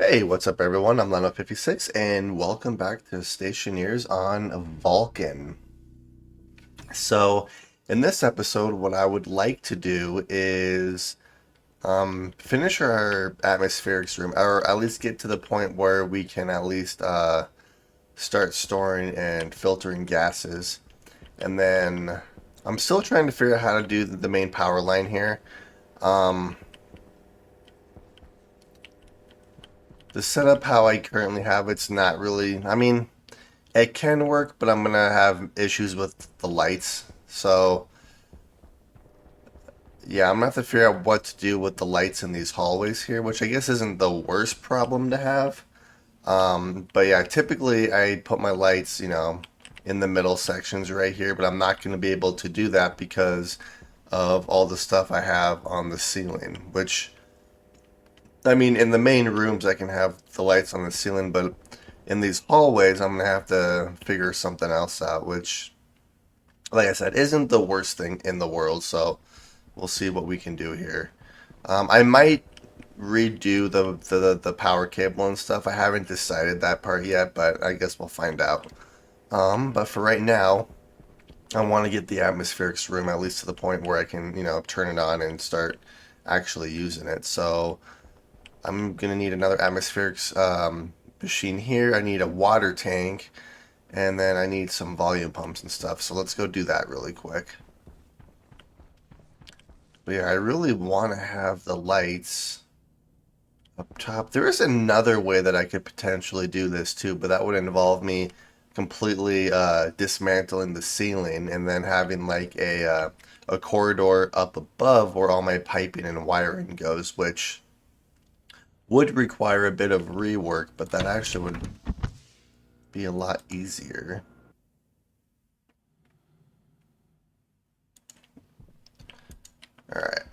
Hey, what's up everyone? I'm Leno56 and welcome back to Stationeers on Vulcan. So, in this episode, what I would like to do is finish our atmospherics room, or at least get to the point where we can at least start storing and filtering gases. And then I'm still trying to figure out how to do the main power line here. Um, the setup how I currently have it's not really. I mean, it can work, but I'm gonna have issues with the lights. So yeah, I'm gonna have to figure out what to do with the lights in these hallways here, which I guess isn't the worst problem to have. But yeah, typically I put my lights, in the middle sections right here, but I'm not gonna be able to do that because of all the stuff I have on the ceiling. Which I mean, in the main rooms I can have the lights on the ceiling, but in these hallways I'm gonna have to figure something else out, which like I said, isn't the worst thing in the world. So we'll see what we can do here. I might redo the power cable and stuff. I haven't decided that part yet, but I guess we'll find out. But for right now, I want to get the atmospherics room at least to the point where I can, turn it on and start actually using it. So I'm gonna need another atmospherics machine here. I need a water tank, and then I need some volume pumps and stuff. So let's go do that really quick. But yeah, I really want to have the lights up top. There is another way that I could potentially do this too, but that would involve me completely dismantling the ceiling and then having like a corridor up above where all my piping and wiring goes, which would require a bit of rework, but that actually would be a lot easier. All right.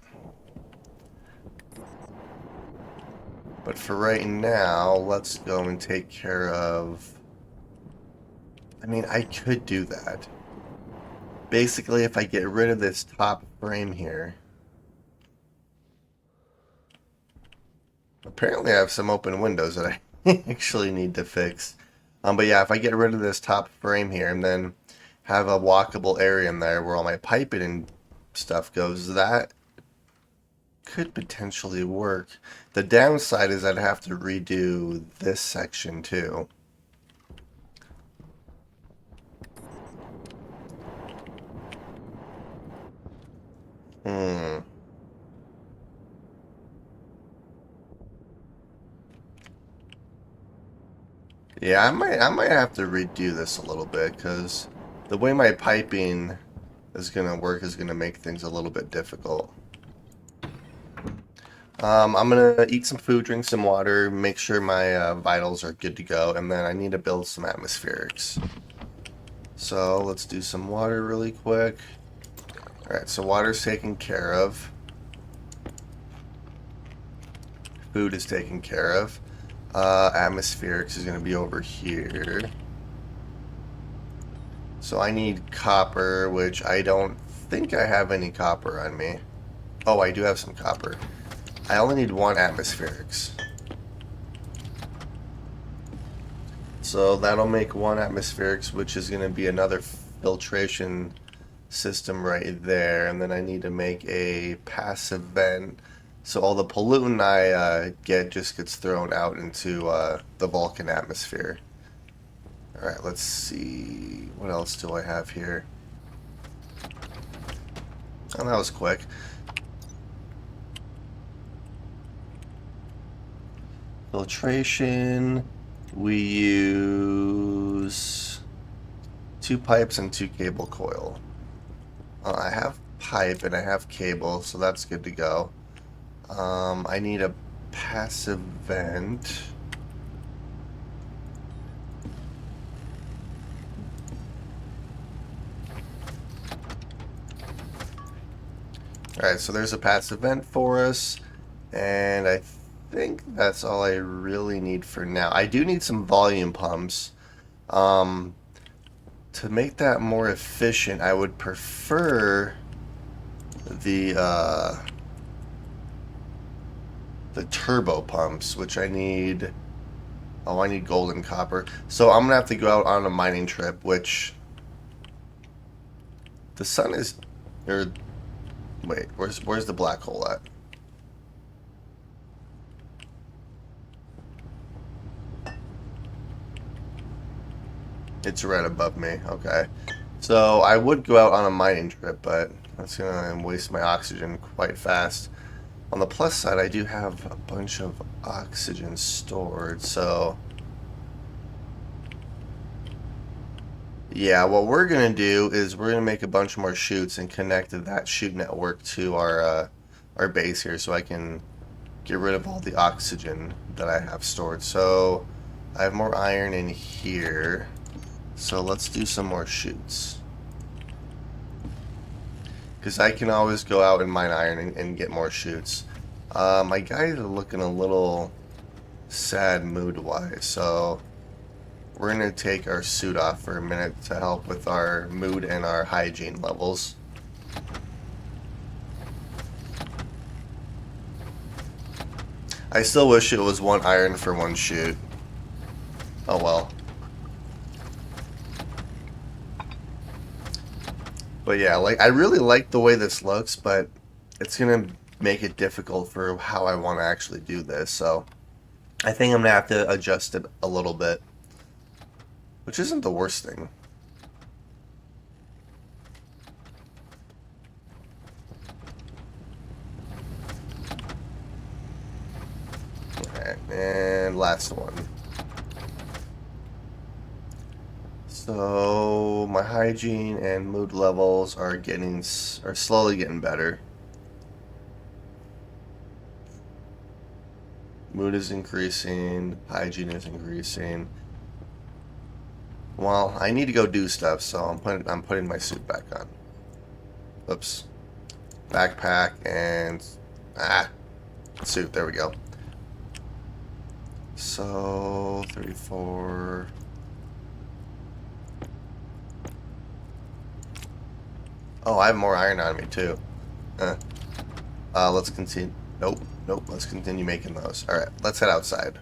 But for right now, let's go and take care of. I mean, I could do that. Basically, if I get rid of this top frame here, apparently I have some open windows that I actually need to fix. But yeah, if I get rid of this top frame here and then have a walkable area in there where all my piping and stuff goes, that could potentially work. The downside is I'd have to redo this section too. Hmm. Yeah, I might have to redo this a little bit because the way my piping is gonna work is gonna make things a little bit difficult. I'm gonna eat some food, drink some water, make sure my vitals are good to go, and then I need to build some atmospherics. So let's do some water really quick. Alright, so water's taken care of. Food is taken care of. Atmospherics is gonna be over here. So I need copper, which I don't think I have any copper on me. Oh, I do have some copper. I only need one atmospherics. So that'll make one atmospherics, which is going to be another filtration system right there. And then I need to make a passive vent. So all the pollutant I get just gets thrown out into the Vulcan atmosphere. Alright, let's see. What else do I have here? Oh, that was quick. Filtration. We use 2 pipes and 2 cable coil. I have pipe and I have cable, so that's good to go. I need a passive vent. Alright, so there's a passive vent for us, and I think that's all I really need for now. I do need some volume pumps. Um, to make that more efficient, I would prefer the the turbo pumps, which I need. Oh, I need gold and copper. So I'm gonna have to go out on a mining trip, which the sun is. Or wait, where's the black hole at? It's right above me. Okay. So I would go out on a mining trip, but that's gonna waste my oxygen quite fast. On the plus side, I do have a bunch of oxygen stored, so yeah, what we're gonna do is we're gonna make a bunch more chutes and connect that chute network to our base here, so I can get rid of all the oxygen that I have stored. So I have more iron in here, so let's do some more chutes. Because I can always go out and mine iron and get more chutes. My guys are looking a little sad mood-wise, so we're going to take our suit off for a minute to help with our mood and our hygiene levels. I still wish it was one iron for one chute. Oh well. But yeah, like I really like the way this looks, but it's gonna make it difficult for how I want to actually do this. So I think I'm gonna have to adjust it a little bit, which isn't the worst thing. Alright, and last one. So my hygiene and mood levels are slowly getting better. Mood is increasing, hygiene is increasing. Well, I need to go do stuff, so I'm putting my suit back on. Oops. Backpack and suit, there we go. So 34. Oh, I have more iron on me too. Let's continue. Nope. Let's continue making those. Alright, let's head outside.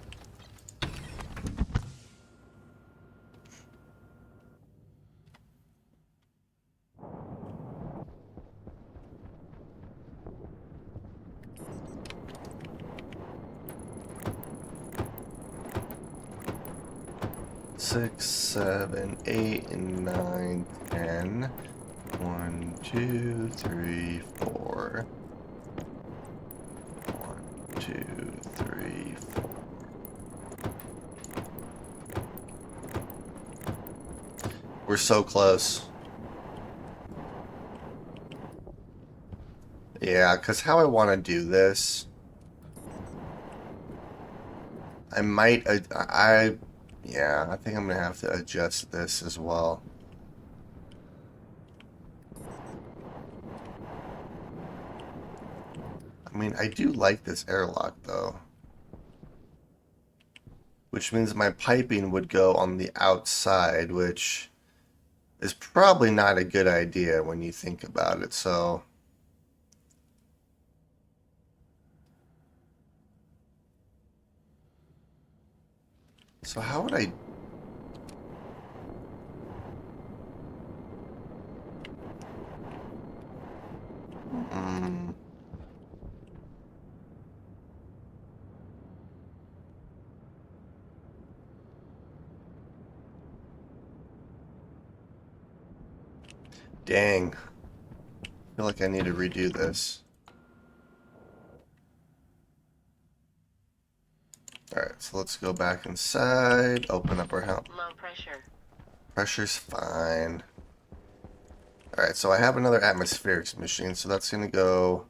Six, 7, 8, and 9, 10. 1, 2, 3, 4. 1, 2, 3, 4. We're so close. Yeah, because how I want to do this, I might, yeah, I think I'm going to have to adjust this as well. I mean, I do like this airlock, though. Which means my piping would go on the outside, which is probably not a good idea when you think about it, so... So how would I... Dang. I feel like I need to redo this. Alright, so let's go back inside, open up our helm. Low pressure. Pressure's fine. Alright, so I have another atmospherics machine, so that's gonna go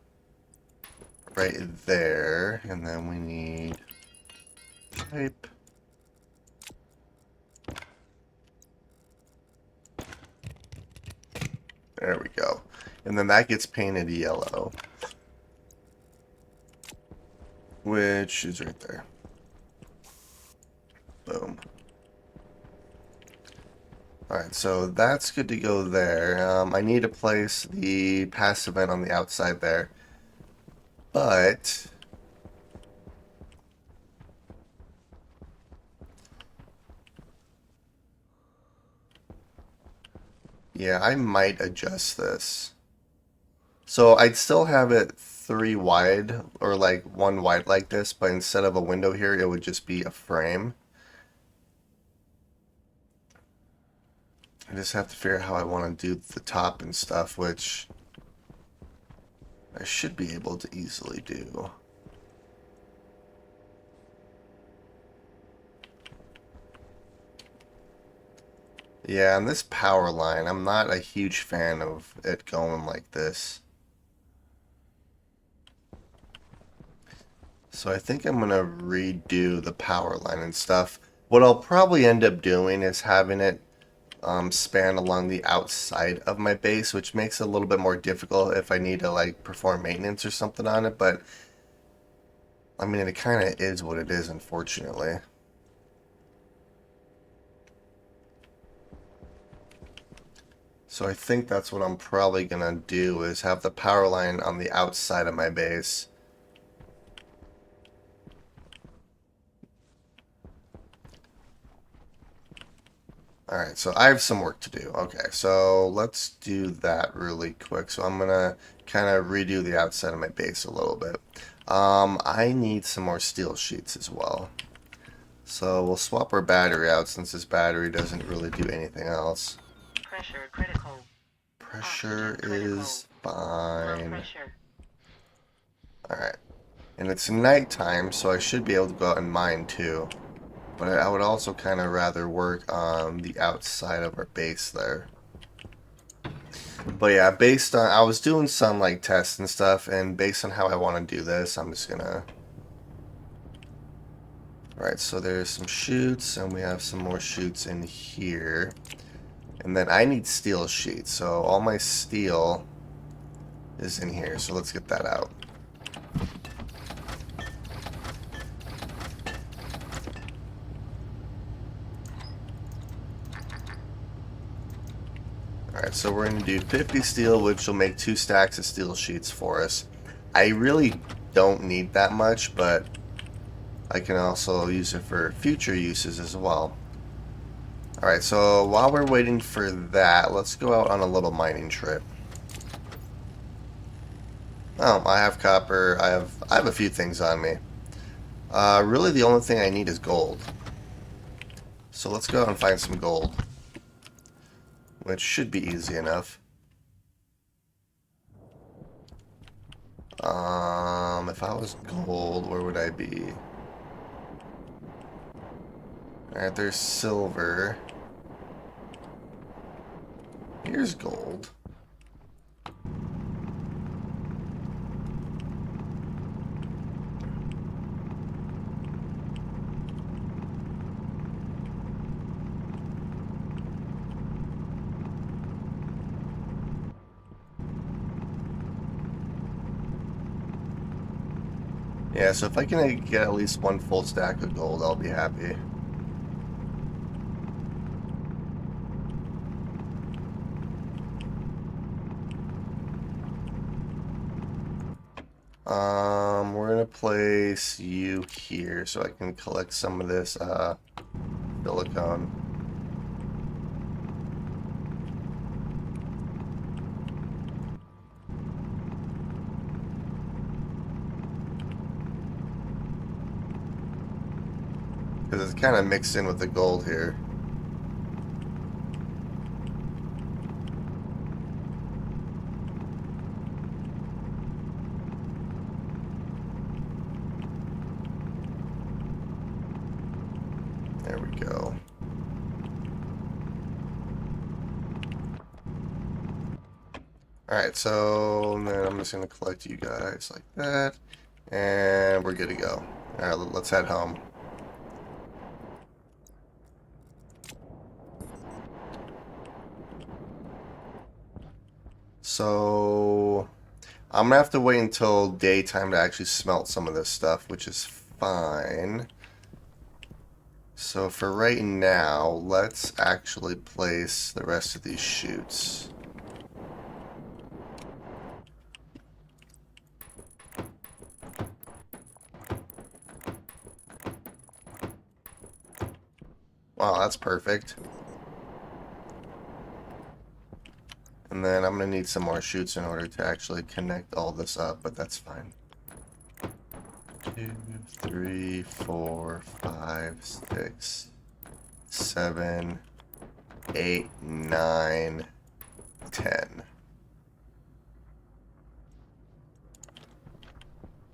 right there, and then we need pipe. There we go. And then that gets painted yellow, which is right there. Boom. Alright, so that's good to go there. I need to place the passive vent on the outside there. But Yeah, I might adjust this. So I'd still have it 3 wide or like 1 wide like this, but instead of a window here, it would just be a frame. I just have to figure out how I want to do the top and stuff, which I should be able to easily do. Yeah, and this power line, I'm not a huge fan of it going like this. So I think I'm gonna redo the power line and stuff. What I'll probably end up doing is having it span along the outside of my base, which makes it a little bit more difficult if I need to like perform maintenance or something on it. But I mean, it kind of is what it is, unfortunately. So I think that's what I'm probably gonna do is have the power line on the outside of my base. Alright, so I have some work to do. Okay, so let's do that really quick. So I'm gonna kind of redo the outside of my base a little bit. I need some more steel sheets as well. So we'll swap our battery out since this battery doesn't really do anything else. Pressure critical. Pressure Oxygen is critical. Low fine. pressure. Alright. And it's nighttime, so I should be able to go out and mine too. But I would also kind of rather work on the outside of our base there. But yeah, based on, I was doing some like tests and stuff, and based on how I want to do this, I'm just gonna. Alright, so there's some chutes, and we have some more chutes in here. And then I need steel sheets, so all my steel is in here, so let's get that out. Alright, so we're going to do 50 steel, which will make 2 stacks of steel sheets for us. I really don't need that much, but I can also use it for future uses as well. Alright, so while we're waiting for that, let's go out on a little mining trip. Oh, I have copper. I have a few things on me. Really the only thing I need is gold. So let's go out and find some gold, which should be easy enough. If I was gold, where would I be? Alright, there's silver. Here's gold. Yeah, so if I can get at least 1 full stack of gold, I'll be happy. We're gonna place you here so I can collect some of this silicone. Because it's kind of mixed in with the gold here. There we go. Alright, so then I'm just going to collect you guys like that. And we're good to go. Alright, let's head home. So I'm gonna have to wait until daytime to actually smelt some of this stuff, which is fine. So for right now, let's actually place the rest of these chutes. Wow, that's perfect. And then I'm going to need some more chutes in order to actually connect all this up, but that's fine. 2, 3, 4, 5, 6, 7, 8, 9, 10.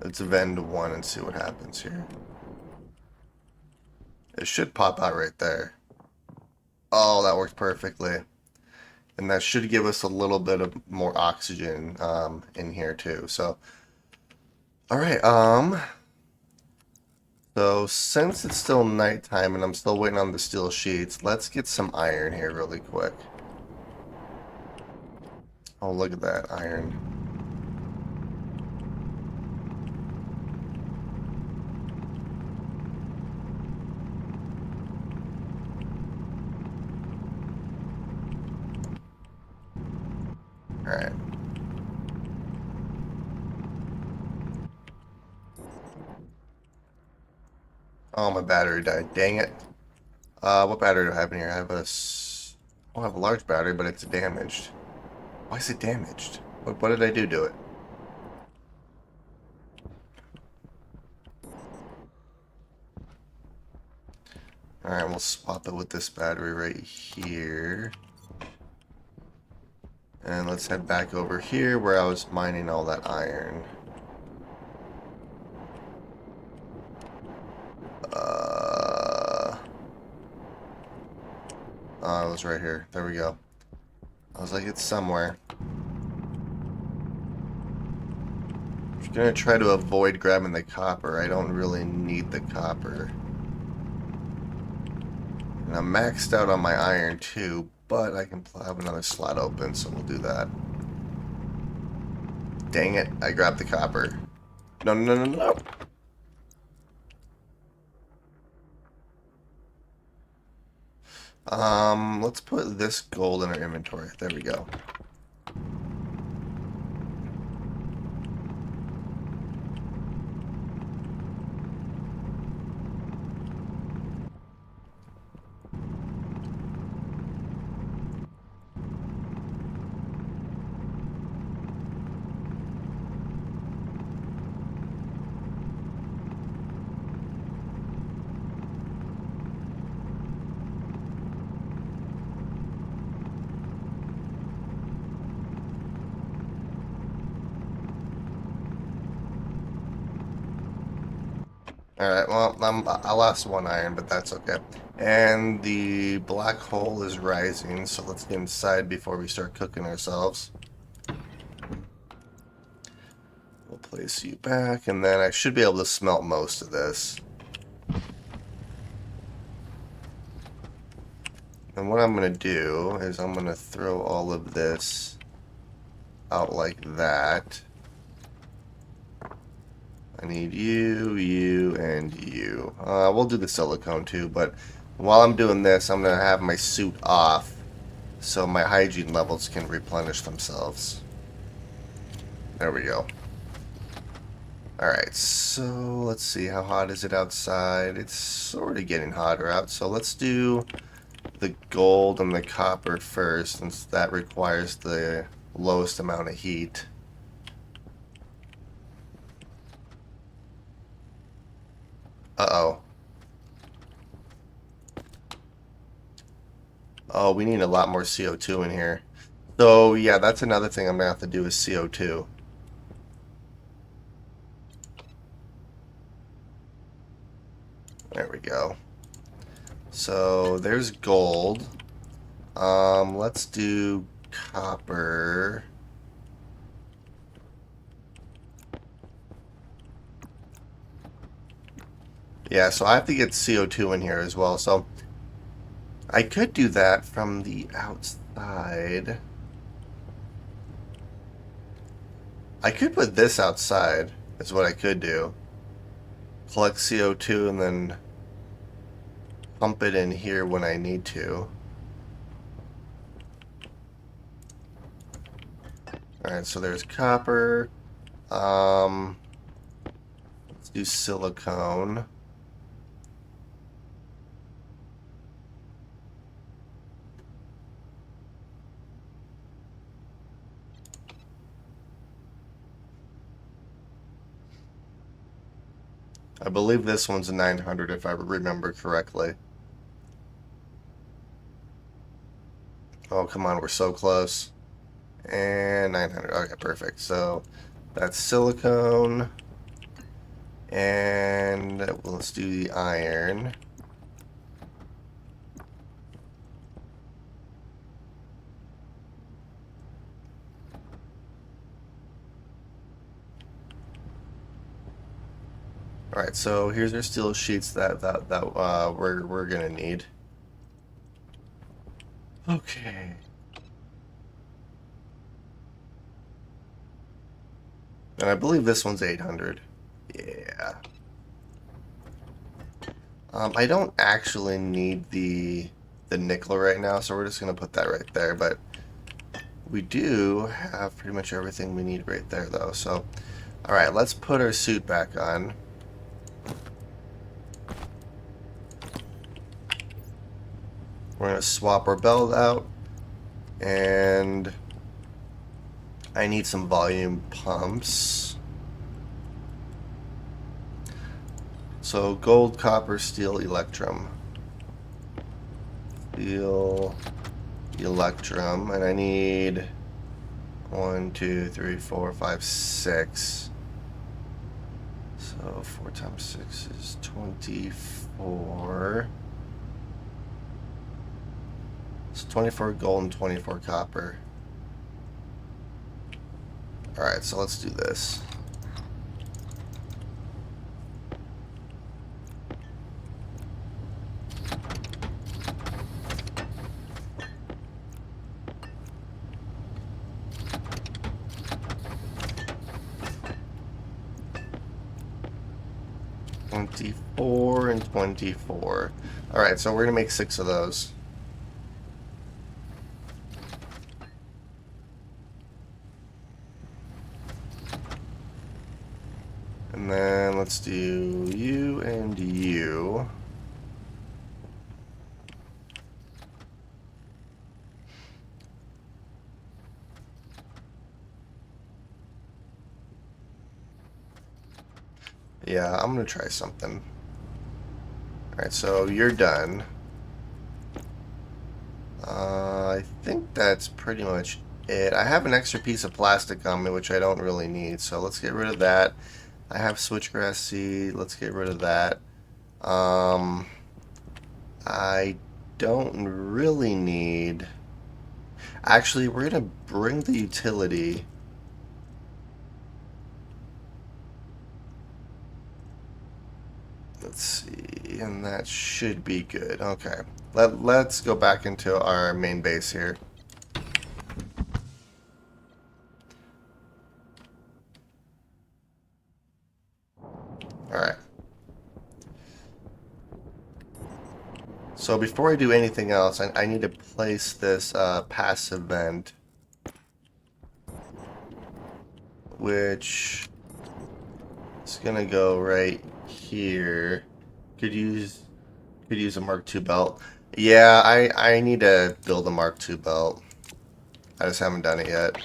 Let's vend one and see what happens here. It should pop out right there. Oh, that worked perfectly. And that should give us a little bit of more oxygen in here too. So, all right. So since it's still nighttime and I'm still waiting on the steel sheets, let's get some iron here really quick. Oh, look at that iron. All right. Oh, my battery died. Dang it. What battery do I have in here? I have I have a large battery, but it's damaged. Why is it damaged? What did I do to it? Alright, we'll swap it with this battery right here. And let's head back over here where I was mining all that iron. Oh, it was right here. There we go. I was like, it's somewhere. I'm gonna try to avoid grabbing the copper. I don't really need the copper. And I'm maxed out on my iron too, but I can have another slot open, so we'll do that. Dang it, I grabbed the copper. No, no, no, no, no. Let's put this gold in our inventory. There we go. Alright, well, I lost one iron, but that's okay. And the black hole is rising, so let's get inside before we start cooking ourselves. We'll place you back, and then I should be able to smelt most of this. And what I'm going to do is I'm going to throw all of this out like that. I need you, you, and you. We'll do the silicone too, but while I'm doing this, I'm going to have my suit off so my hygiene levels can replenish themselves. There we go. Alright, so let's see, how hot is it outside? It's sort of getting hotter out, so let's do the gold and the copper first, since that requires the lowest amount of heat. Uh-oh. Oh, we need a lot more CO2 in here. So, yeah, that's another thing I'm going to have to do is CO2. There we go. So, there's gold. Let's do copper. Yeah, so I have to get CO2 in here as well. So, I could do that from the outside. I could put this outside, is what I could do. Collect CO2 and then pump it in here when I need to. Alright, so there's copper. Let's do silicone. I believe this one's a 900 if I remember correctly. Oh, come on, we're so close. And 900. Okay, perfect. So that's silicone. And let's do the iron. All right, so here's our steel sheets that we're gonna need. Okay. And I believe this one's 800. Yeah. I don't actually need the nickel right now, so we're just gonna put that right there. But we do have pretty much everything we need right there, though. So, all right, let's put our suit back on. We're gonna swap our belt out, and I need some volume pumps. So gold, copper, steel, electrum. Steel, electrum, and I need 1, 2, 3, 4, 5, 6. So 4 times 6 is 24. It's 24 gold and 24 copper. Alright, so let's do this. $24 and $24. Alright, so we're gonna make 6 of those. And then let's do you and you. Yeah, I'm gonna try something. Alright, so you're done. I think that's pretty much it. I have an extra piece of plastic on me, which I don't really need, so let's get rid of that. I have switchgrass seed. Let's get rid of that. I don't really need... Actually, we're going to bring the utility. Let's see, and that should be good. Okay, let's go back into our main base here. Alright. So before I do anything else, I need to place this passive vent, which is gonna go right here. Could use a Mark II belt. Yeah, I need to build a Mark II belt. I just haven't done it yet.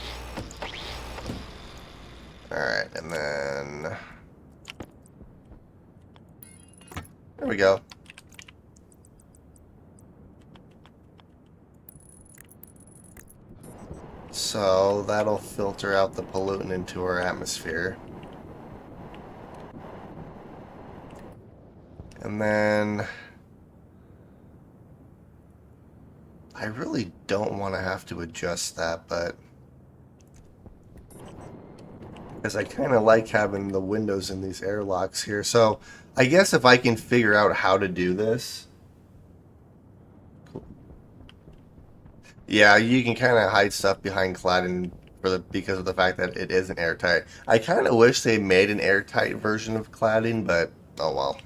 Alright, and then there we go. So that'll filter out the pollutant into our atmosphere. And then I really don't want to have to adjust that, but because I kind of like having the windows in these airlocks here. So I guess if I can figure out how to do this. Yeah, you can kind of hide stuff behind cladding because of the fact that it isn't airtight. I kind of wish they made an airtight version of cladding, but oh well.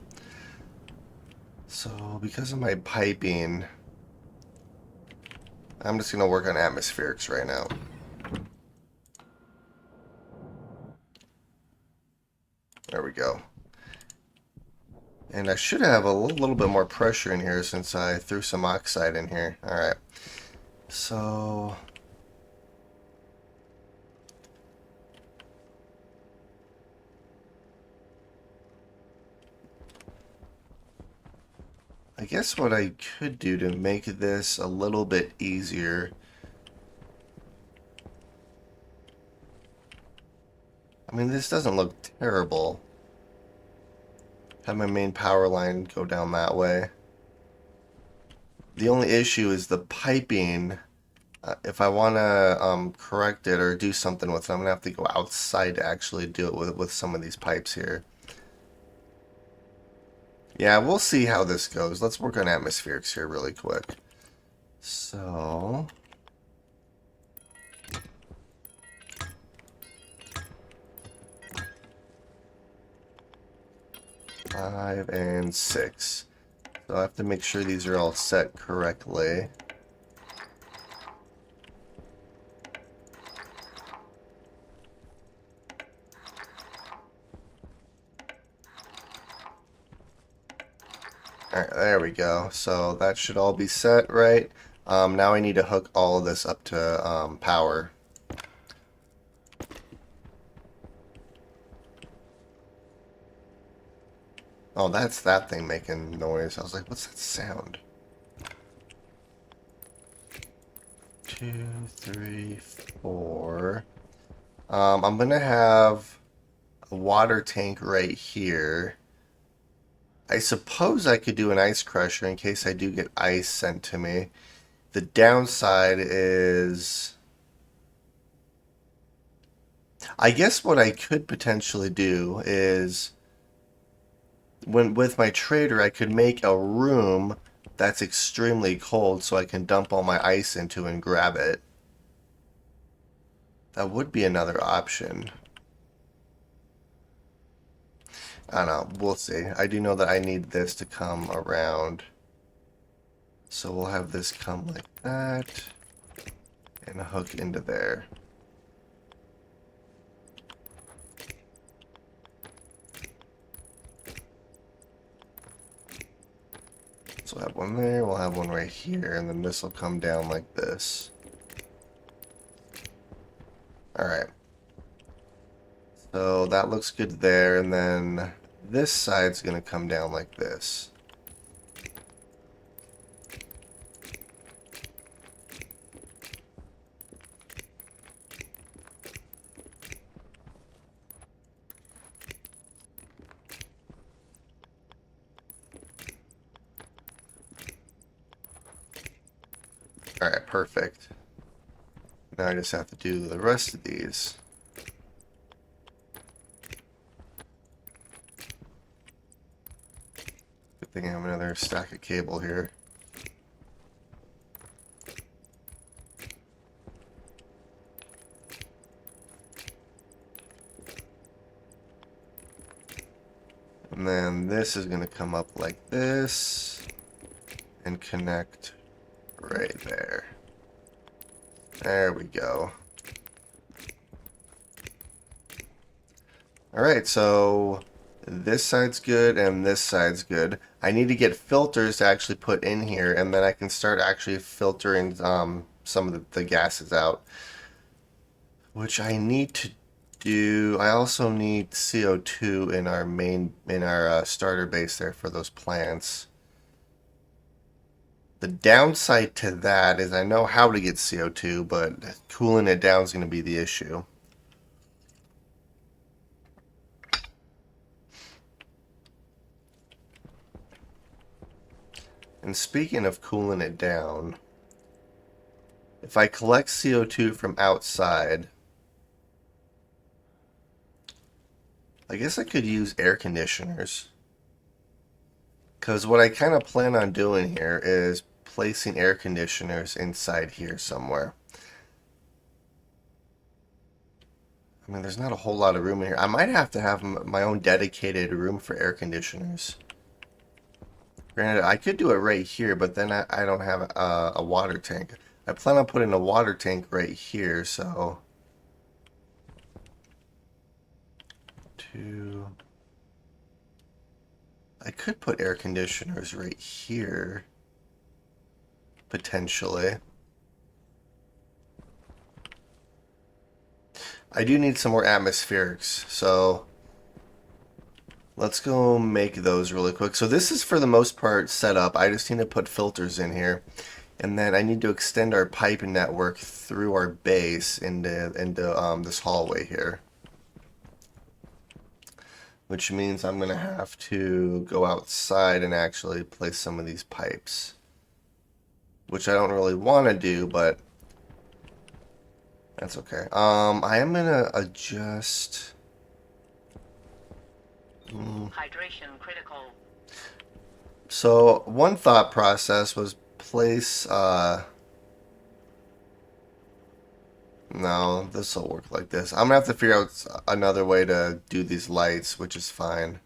So because of my piping, I'm just going to work on atmospherics right now. There we go. And I should have a little bit more pressure in here since I threw some oxide in here. Alright. So... guess what I could do to make this a little bit easier. I mean, this doesn't look terrible. Have my main power line go down that way. The only issue is the piping. If I want to correct it or do something with it, I'm going to have to go outside to actually do it with some of these pipes here. Yeah, we'll see how this goes. Let's work on atmospherics here really quick. So... 5 and 6. So I have to make sure these are all set correctly. Alright, there we go. So that should all be set, right? Now I need to hook all of this up to power. Oh, that's that thing making noise. I was like, what's that sound? 2, 3, 4. I'm gonna have a water tank right here. I suppose I could do an ice crusher in case I do get ice sent to me. The downside is... I guess what I could potentially do is... with my trader, I could make a room that's extremely cold so I can dump all my ice into and grab it. That would be another option. I don't know. We'll see. I do know that I need this to come around. So we'll have this come like that and hook into there. So we'll have one there, we'll have one right here, and then this will come down like this. Alright. So that looks good there, and then this side's going to come down like this. Alright, perfect. Now I just have to do the rest of these. Good thing I have another stack of cable here. And then this is going to come up like this and connect right there. There we go. Alright, so this side's good and this side's good. I need to get filters to actually put in here, and then I can start actually filtering some of the gases out. Which I need to do. I also need CO2 in our starter base there for those plants. The downside to that is I know how to get CO2, but cooling it down is going to be the issue. And speaking of cooling it down, if I collect CO2 from outside, I guess I could use air conditioners. Because what I kind of plan on doing here is placing air conditioners inside here somewhere. I mean, there's not a whole lot of room in here. I might have to have my own dedicated room for air conditioners. Granted, I could do it right here, but then I don't have a water tank. I plan on putting a water tank right here, so... 2... I could put air conditioners right here, potentially. I do need some more atmospherics, so Let's go make those really quick. So this is for the most part set up. I just need to put filters in here. And then I need to extend our pipe network through our base into this hallway here. Which means I'm going to have to go outside and actually place some of these pipes. Which I don't really want to do, but that's okay. I am going to adjust... Hydration critical. So one thought process was place... No, this will work like this. I'm gonna have to figure out another way to do these lights, which is fine.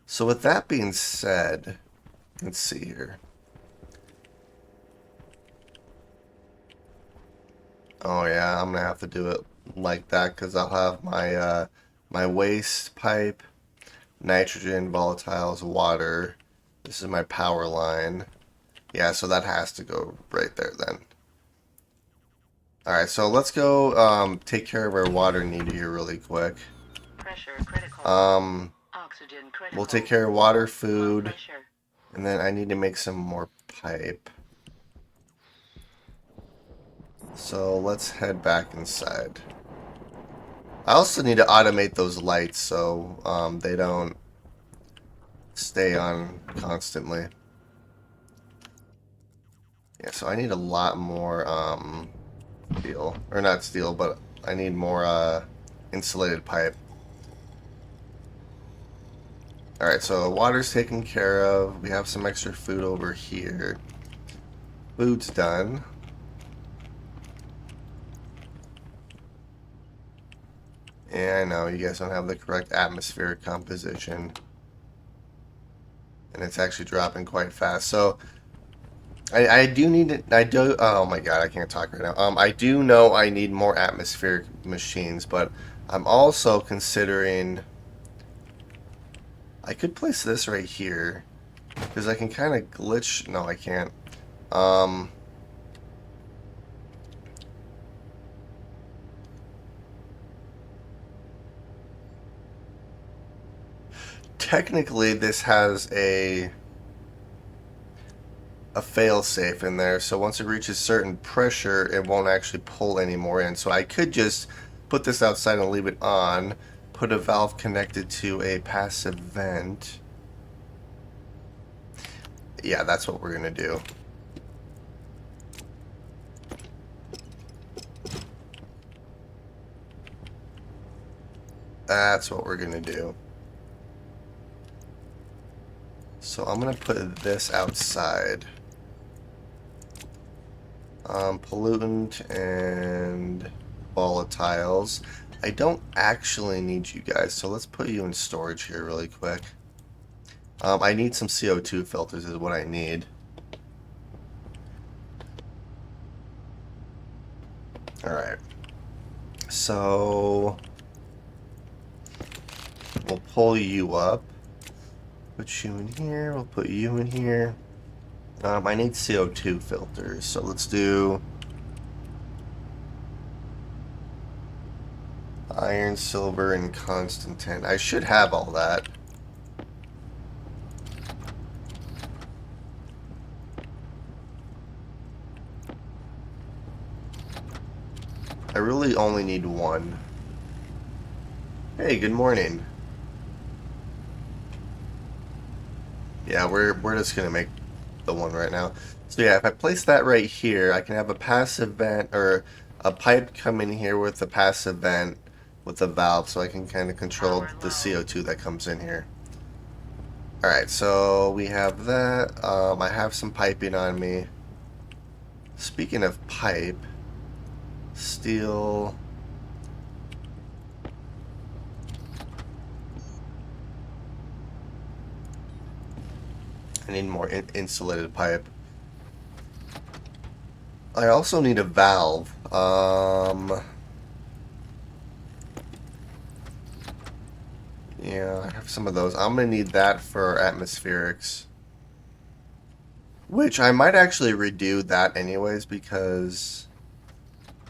So with that being said, let's see here. Oh yeah, I'm gonna have to do it like that because I'll have my my waste pipe, nitrogen, volatiles, water. This is my power line. Yeah, so that has to go right there then. Alright, so let's go take care of our water need here really quick. Pressure critical. Oxygen critical. We'll take care of water, food, Pressure. and then I need to make some more pipe. So let's head back inside. I also need to automate those lights so they don't stay on constantly. Yeah, so I need a lot more steel, or not steel, but I need more insulated pipe. Alright, so water's taken care of. We have some extra food over here. Food's done. Yeah, I know, you guys don't have the correct atmospheric composition. And it's actually dropping quite fast. So, I do need it. Oh my god, I can't talk right now. I do know I need more atmospheric machines, but I'm also considering I could place this right here because I can kind of glitch. No, I can't. Technically, this has a fail-safe in there, so once it reaches certain pressure, it won't actually pull any more in. So I could just put this outside and leave it on, put a valve connected to a passive vent. Yeah, that's what we're gonna do. That's what we're gonna do. So I'm gonna put this outside. Pollutant and volatiles. I don't actually need you guys, so let's put you in storage here really quick. I need some CO2 filters is what I need. Alright. So we'll pull you up. Put you in here, we'll put you in here. I need CO2 filters, so let's do iron, silver, and constant tin. I should have all that. I really only need one. Hey, good morning. Yeah, we're just gonna make the one right now. So yeah, if I place that right here, I can have a passive vent or a pipe come in here with a passive vent with a valve, so I can kind of control the CO2 that comes in here. Alright, so we have that. I have some piping on me. Speaking of pipe, steel. I need more insulated pipe. I also need a valve. Yeah, I have some of those. I'm gonna need that for atmospherics. Which I might actually redo that anyways because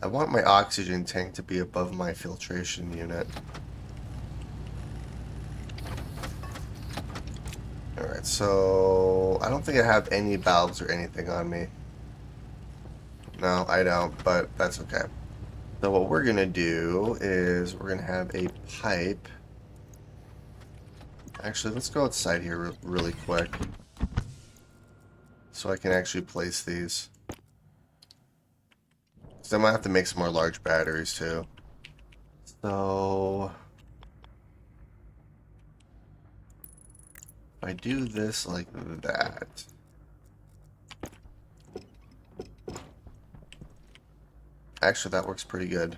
I want my oxygen tank to be above my filtration unit. Alright, so I don't think I have any valves or anything on me. No, I don't, but that's okay. So what we're going to do is we're going to have a pipe. Actually, let's go outside here really quick so I can actually place these. So I might have to make some more large batteries too. So if I do this like that. Actually, that works pretty good.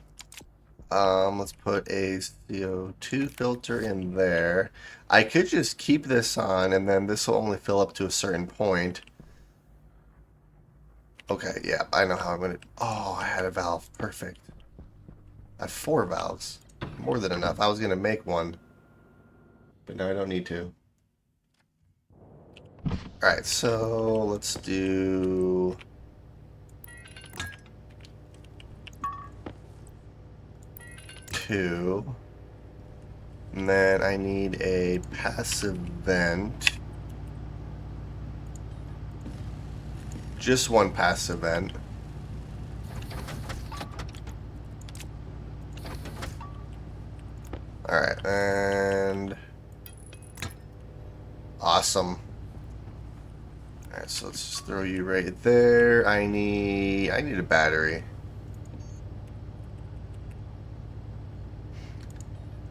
Let's put a CO2 filter in there. I could just keep this on and then this will only fill up to a certain point. Okay, yeah, I know how I'm gonna... Oh, I had a valve. Perfect. I have 4 valves. More than enough. I was gonna make one, but now I don't need to. Alright, so let's do... 2. And then I need a passive vent. Just one passive vent. Alright, and... Awesome. Alright, so let's just throw you right there. I need a battery.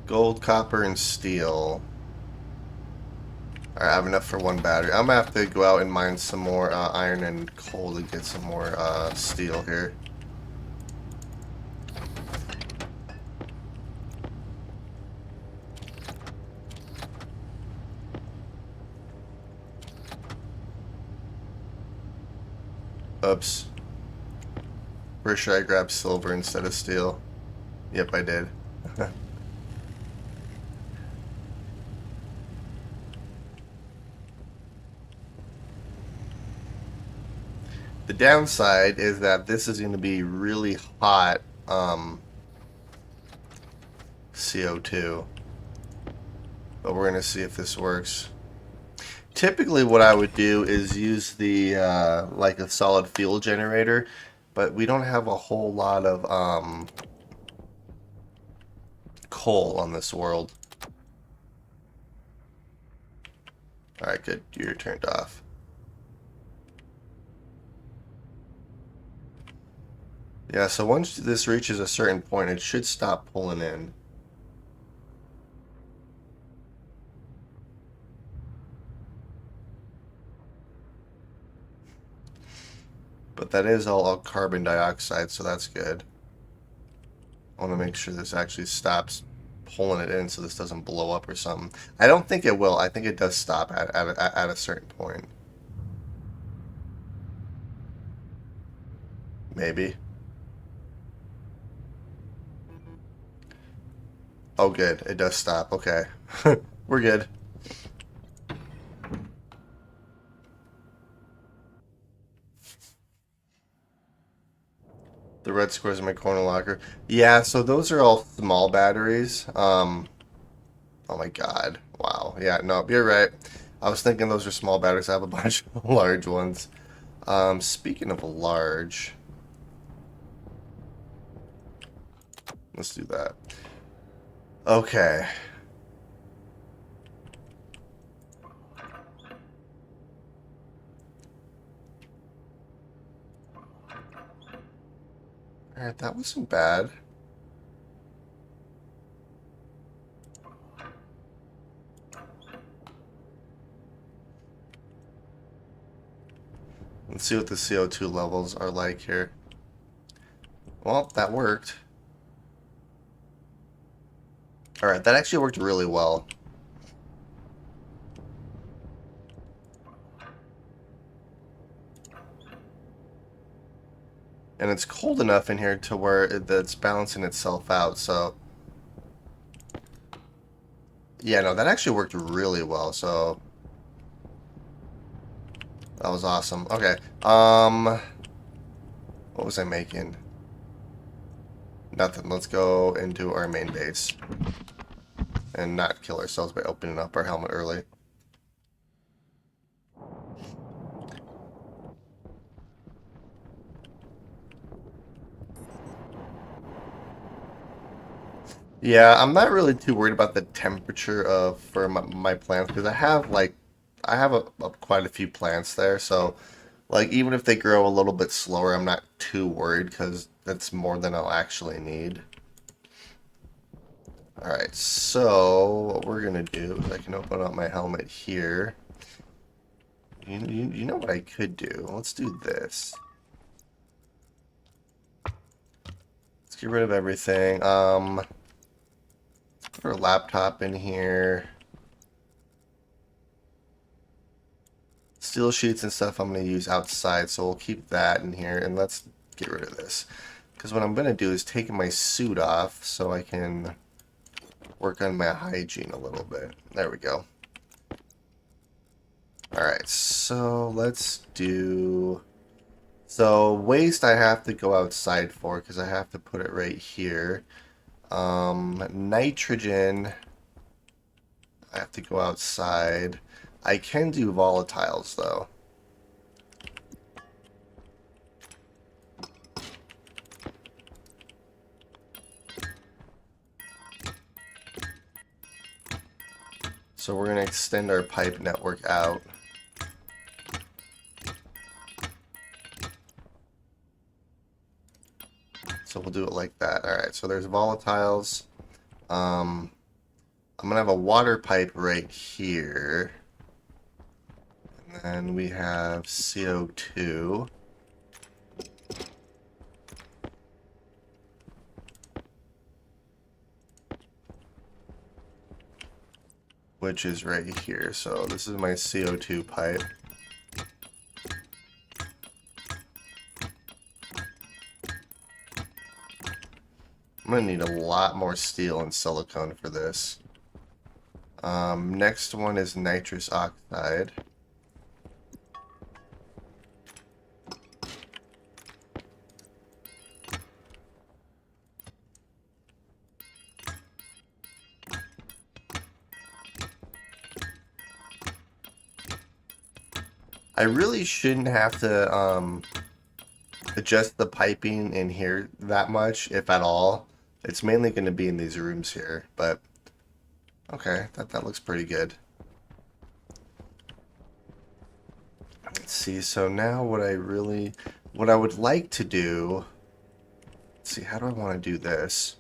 Gold, copper, and steel. Alright, I have enough for one battery. I'm gonna have to go out and mine some more iron and coal to get some more steel here. Oops. Where should I grab silver instead of steel? Yep, I did. The downside is that this is going to be really hot CO2. But we're going to see if this works. Typically what I would do is use the like a solid fuel generator, but we don't have a whole lot of coal on this world. Alright, good. You're turned off. Yeah, so once this reaches a certain point, it should stop pulling in. But that is all carbon dioxide, so that's good. I want to make sure this actually stops pulling it in so this doesn't blow up or something. I don't think it will. I think it does stop at a certain point. Maybe. Oh, good. It does stop. Okay. We're good. The red squares in my corner locker. Yeah, so those are all small batteries. Oh my god. Wow. Yeah, no, you're right. I was thinking those are small batteries. I have a bunch of large ones. Speaking of large, let's do that. Okay. Alright, that wasn't bad. Let's see what the CO2 levels are like here. Well, that worked. Alright, that actually worked really well. And it's cold enough in here to where it's balancing itself out, so... Yeah, no, that actually worked really well, so... That was awesome. Okay, what was I making? Nothing. Let's go into our main base. And not kill ourselves by opening up our helmet early. Yeah, I'm not really too worried about the temperature of for my plants because I have quite a few plants there, so like even if they grow a little bit slower, I'm not too worried because that's more than I'll actually need. All right, so what we're gonna do is I can open up my helmet here. You know what I could do? Let's do this. Let's get rid of everything. Put our laptop in here. Steel sheets and stuff I'm going to use outside, so we'll keep that in here, and let's get rid of this. Because what I'm going to do is take my suit off so I can work on my hygiene a little bit. There we go. Alright, so let's do... So waste I have to go outside for because I have to put it right here. Nitrogen I have to go outside. I can do volatiles though. So we're going to extend our pipe network out. So we'll do it like that. Alright, so there's volatiles. I'm going to have a water pipe right here. And then we have CO2. Which is right here. So this is my CO2 pipe. I'm going to need a lot more steel and silicone for this. Next one is nitrous oxide. I really shouldn't have to adjust the piping in here that much, if at all. It's mainly going to be in these rooms here, but okay, that looks pretty good. Let's see, so now what I would like to do, let's see, how do I want to do this?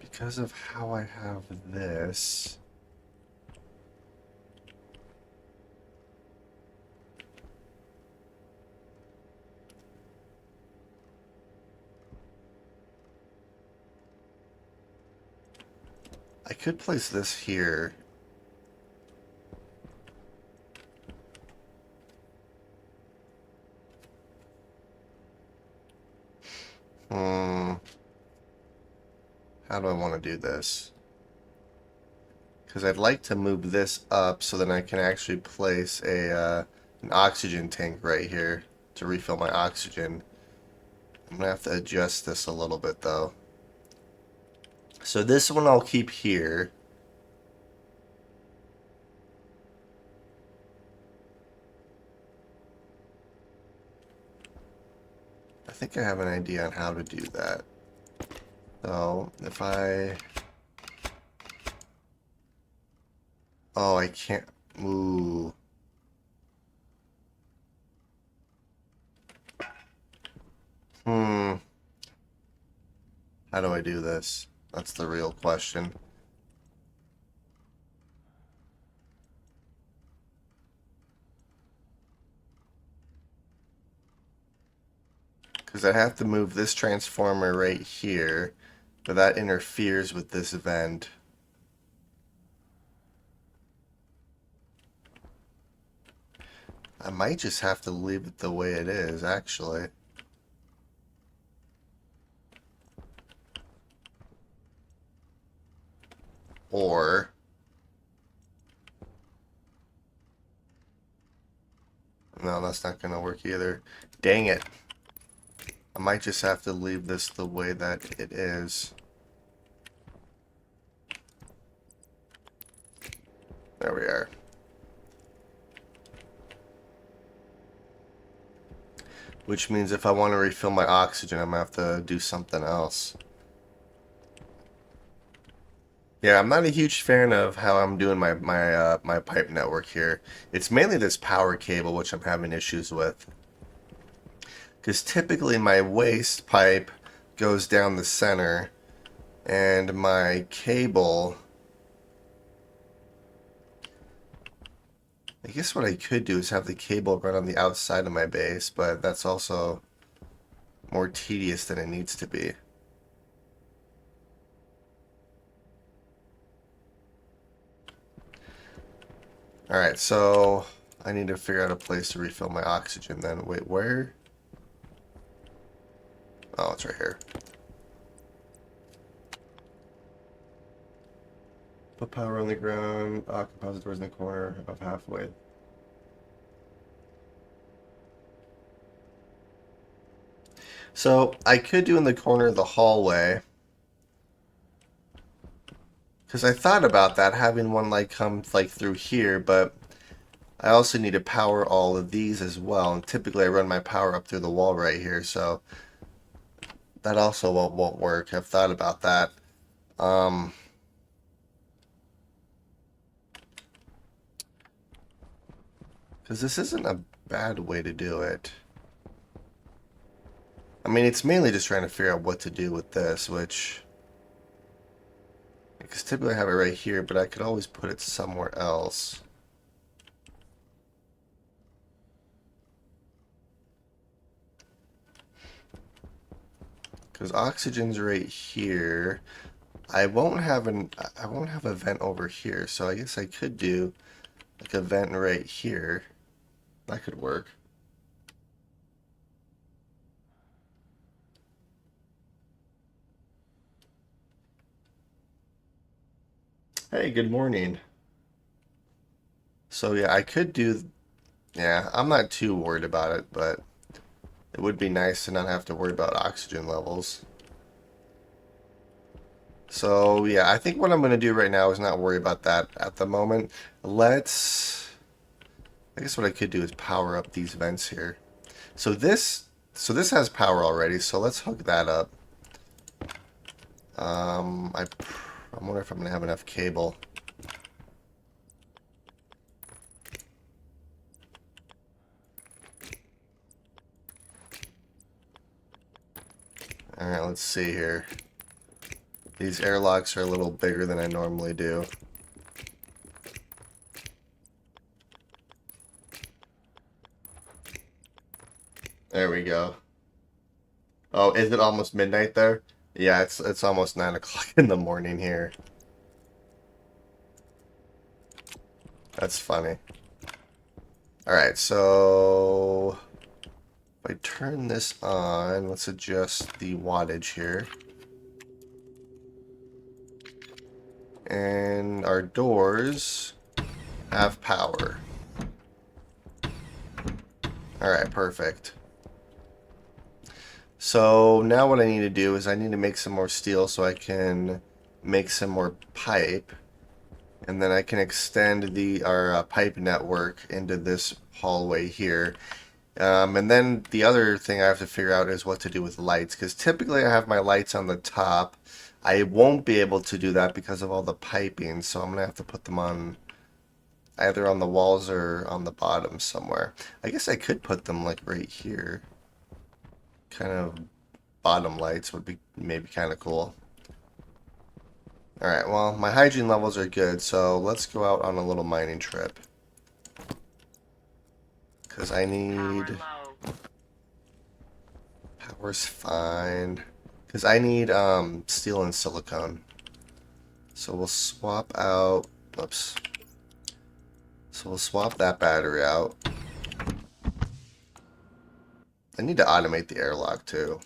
Because of how I have this, I could place this here. Hmm, how do I want to do this? Because I'd like to move this up so that I can actually place an oxygen tank right here to refill my oxygen. I'm going to have to adjust this a little bit though. So this one I'll keep here. I think I have an idea on how to do that. So if I... Oh, I can't... Ooh. Hmm. How do I do this? That's the real question. Because I have to move this transformer right here, but that interferes with this vent. I might just have to leave it the way it is, actually. Or... No, that's not going to work either. Dang it. I might just have to leave this the way that it is. There we are. which means if I want to refill my oxygen, I'm going to have to do something else. Yeah, I'm not a huge fan of how I'm doing my pipe network here. It's mainly this power cable which I'm having issues with. Because typically my waste pipe goes down the center, and my cable... I guess what I could do is have the cable run on the outside of my base, but that's also more tedious than it needs to be. Alright, so I need to figure out a place to refill my oxygen then. Wait, where? Oh, it's right here. Put power on the ground, composite doors in the corner of halfway. So I could do in the corner of the hallway, because I thought about that, having one like come like through here, but I also need to power all of these as well. And typically I run my power up through the wall right here, so that also won't work. I've thought about that. Um, because this isn't a bad way to do it. I mean, it's mainly just trying to figure out what to do with this, which... Because typically I have it right here, but I could always put it somewhere else. Because oxygen's right here. I won't have a vent over here, so I guess I could do like a vent right here. That could work. Hey, good morning. So yeah, I could do... Yeah, I'm not too worried about it, but it would be nice to not have to worry about oxygen levels. So yeah, I think what I'm going to do right now is not worry about that at the moment. I guess what I could do is power up these vents here. So this has power already, so let's hook that up. I wonder if I'm going to have enough cable. Alright, let's see here. These airlocks are a little bigger than I normally do. There we go. Oh, is it almost midnight there? Yeah, it's almost 9 o'clock in the morning here. That's funny. Alright, so... If I turn this on, let's adjust the wattage here. And our doors have power. Alright, perfect. So now what I need to do is I need to make some more steel so I can make some more pipe. And then I can extend our pipe network into this hallway here. And then the other thing I have to figure out is what to do with lights, because typically I have my lights on the top. I won't be able to do that because of all the piping, so I'm going to have to put them on either on the walls or on the bottom somewhere. I guess I could put them like right here. Kind of bottom lights would be maybe kind of cool. Alright, well, my hygiene levels are good, so let's go out on a little mining trip. Because I need... Power's fine. Because I need steel and silicone. So we'll swap out... Oops. So we'll swap that battery out. I need to automate the airlock too.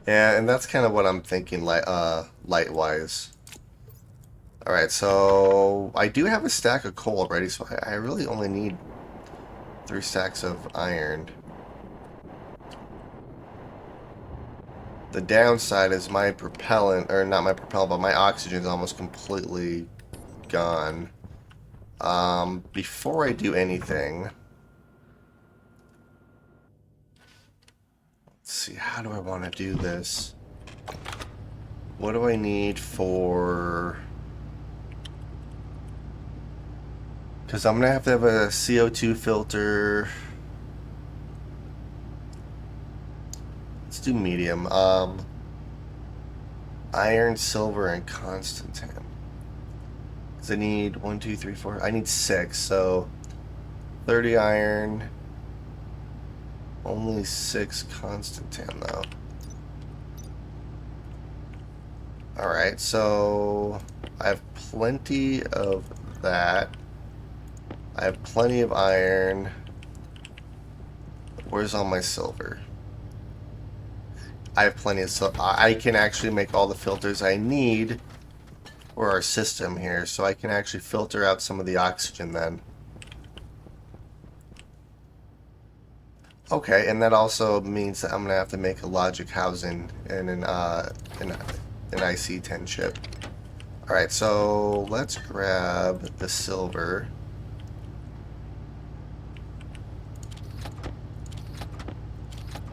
Yeah, and that's kind of what I'm thinking light-wise. Alright, so I do have a stack of coal already, so I really only need 3 stacks of iron. The downside is my propellant, or not my propellant, but my oxygen is almost completely gone. Before I do anything, let's see, how do I want to do this? What do I need for... Because I'm going to have a CO2 filter. Let's do medium. Iron, silver, and constant tin. Because I need 1, 2, 3, 4. I need 6, so 30 iron. Only 6 constant tin, though. Alright, so I have plenty of that. I have plenty of iron. Where's all my silver? I have plenty of silver. I can actually make all the filters I need for our system here, so I can actually filter out some of the oxygen then. Okay, and that also means that I'm gonna have to make a logic housing and an IC-10 chip. Alright, so let's grab the silver.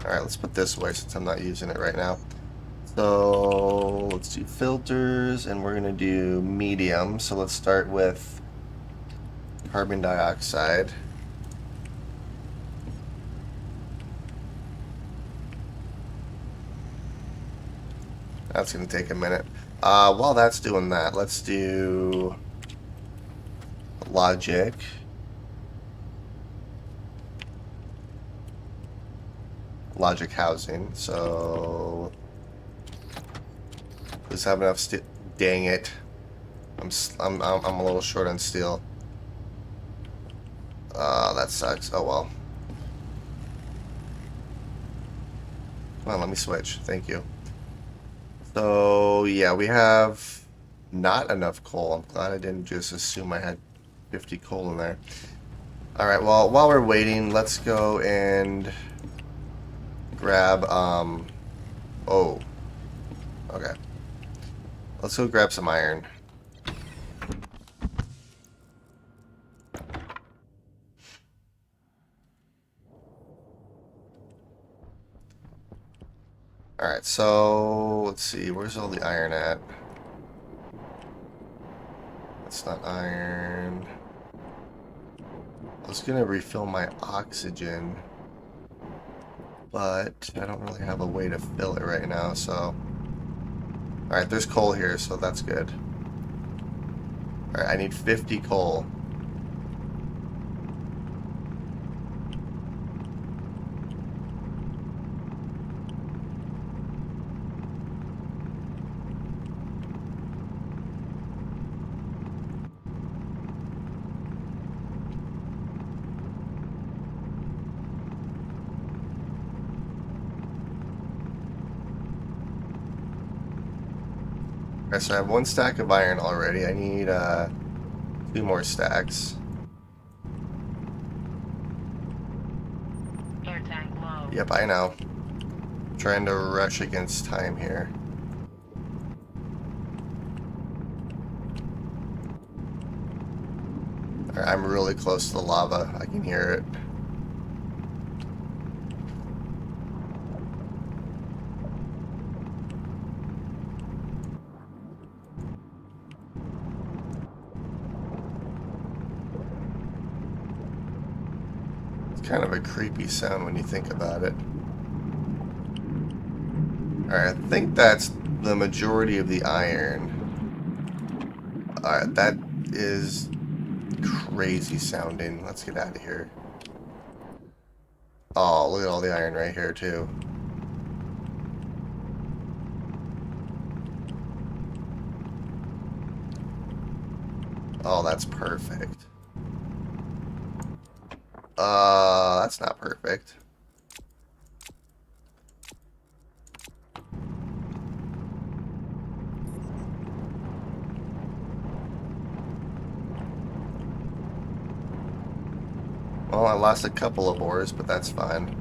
Alright, let's put this away since I'm not using it right now. So let's do filters, and we're gonna do medium. So let's start with carbon dioxide. That's gonna take a minute. While that's doing that, let's do logic. Logic housing. So let's have enough steel. Dang it! I'm a little short on steel. That sucks. Oh well. Come on, let me switch. Thank you. So yeah, we have not enough coal. I'm glad I didn't just assume I had 50 coal in there. Alright, well, while we're waiting, let's go and grab, oh. Okay. Let's go grab some iron. Alright, so let's see, where's all the iron at? That's not iron. I was gonna refill my oxygen, but I don't really have a way to fill it right now, so... Alright, there's coal here, so that's good. Alright, I need 50 coal. Alright, so I have 1 stack of iron already. I need 2 more stacks. Air tank low. Yep, I know. Trying to rush against time here. Alright, I'm really close to the lava. I can hear it. Kind of a creepy sound when you think about it. Alright, I think that's the majority of the iron. Alright, that is crazy sounding. Let's get out of here. Oh, look at all the iron right here, too. Oh, that's perfect. That's not perfect. Well, I lost a couple of ores, but that's fine.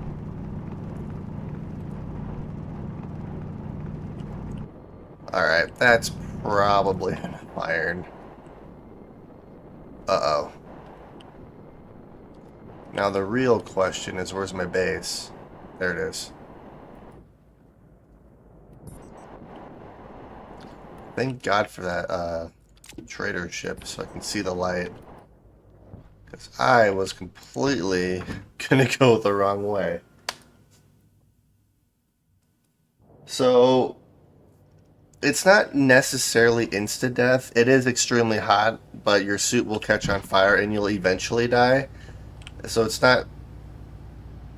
Alright, that's probably enough iron. Uh-oh. Now the real question is, where's my base? There it is. Thank God for that trader ship so I can see the light. Because I was completely gonna go the wrong way. So, it's not necessarily insta-death. It is extremely hot, but your suit will catch on fire and you'll eventually die. So it's not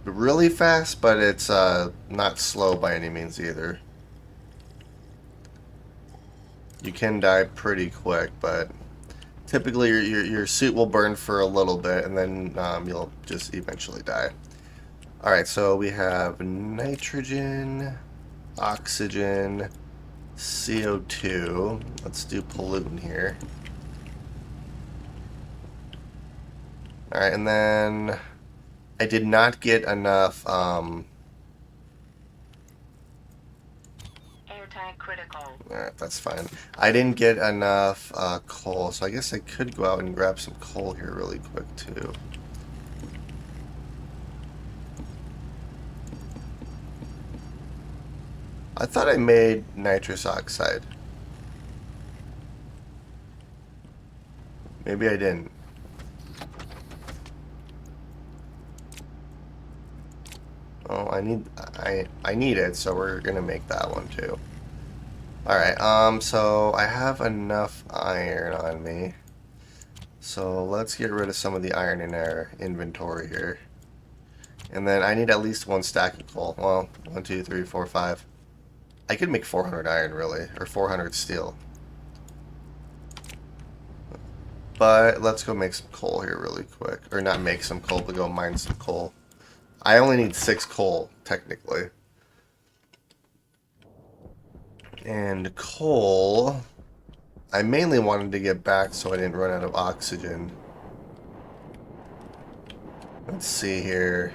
really fast, but it's not slow by any means either. You can die pretty quick, but typically your suit will burn for a little bit and then you'll just eventually die. Alright, so we have nitrogen, oxygen, CO2. Let's do pollutant here. Alright, and then I did not get enough Airtight critical. alright, that's fine. I didn't get enough coal, so I guess I could go out and grab some coal here really quick too. I thought I made nitrous oxide. Maybe I didn't. Oh, I need it, so we're gonna make that one too. Alright, so I have enough iron on me. So let's get rid of some of the iron in our inventory here. And then I need at least one stack of coal. Well, 1, 2, 3, 4, 5. I could make 400 iron, really. Or 400 steel. But let's go make some coal here really quick. Or not make some coal, but go mine some coal. I only need 6 coal, technically. And coal, I mainly wanted to get back so I didn't run out of oxygen. Let's see here.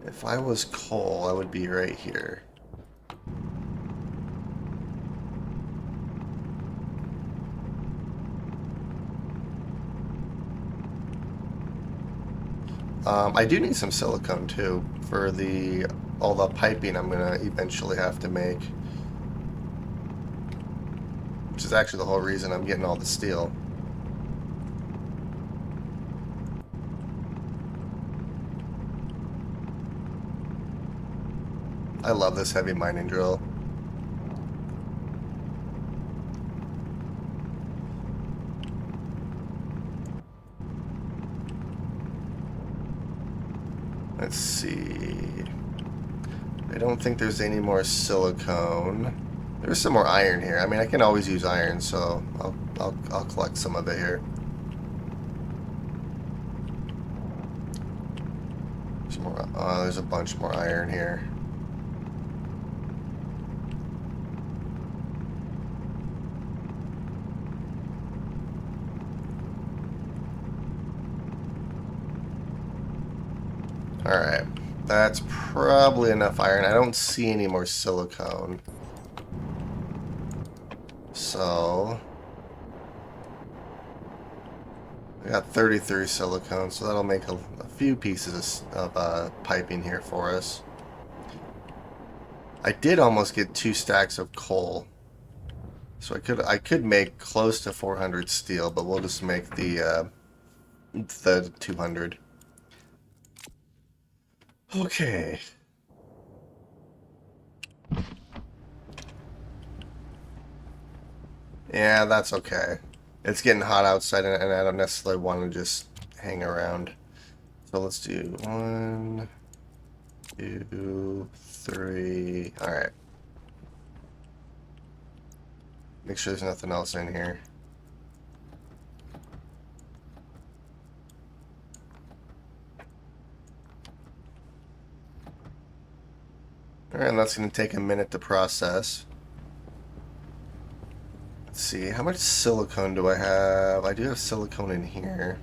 If I was coal, I would be right here. I do need some silicone too for all the piping I'm gonna eventually have to make, which is actually the whole reason I'm getting all the steel. I love this heavy mining drill. Let's see. I don't think there's any more silicone. There's some more iron here. I mean, I can always use iron, so I'll collect some of it here. There's more. There's a bunch more iron here. Alright, that's probably enough iron. I don't see any more silicone. So, I got 33 silicone, so that'll make a few pieces of piping here for us. I did almost get 2 stacks of coal. So I could make close to 400 steel, but we'll just make the 200. Okay. Yeah, that's okay. It's getting hot outside, and I don't necessarily want to just hang around. So let's do 1, 2, 3. Alright. Make sure there's nothing else in here. Alright, and that's going to take a minute to process. Let's see, how much silicone do I have? I do have silicone in here.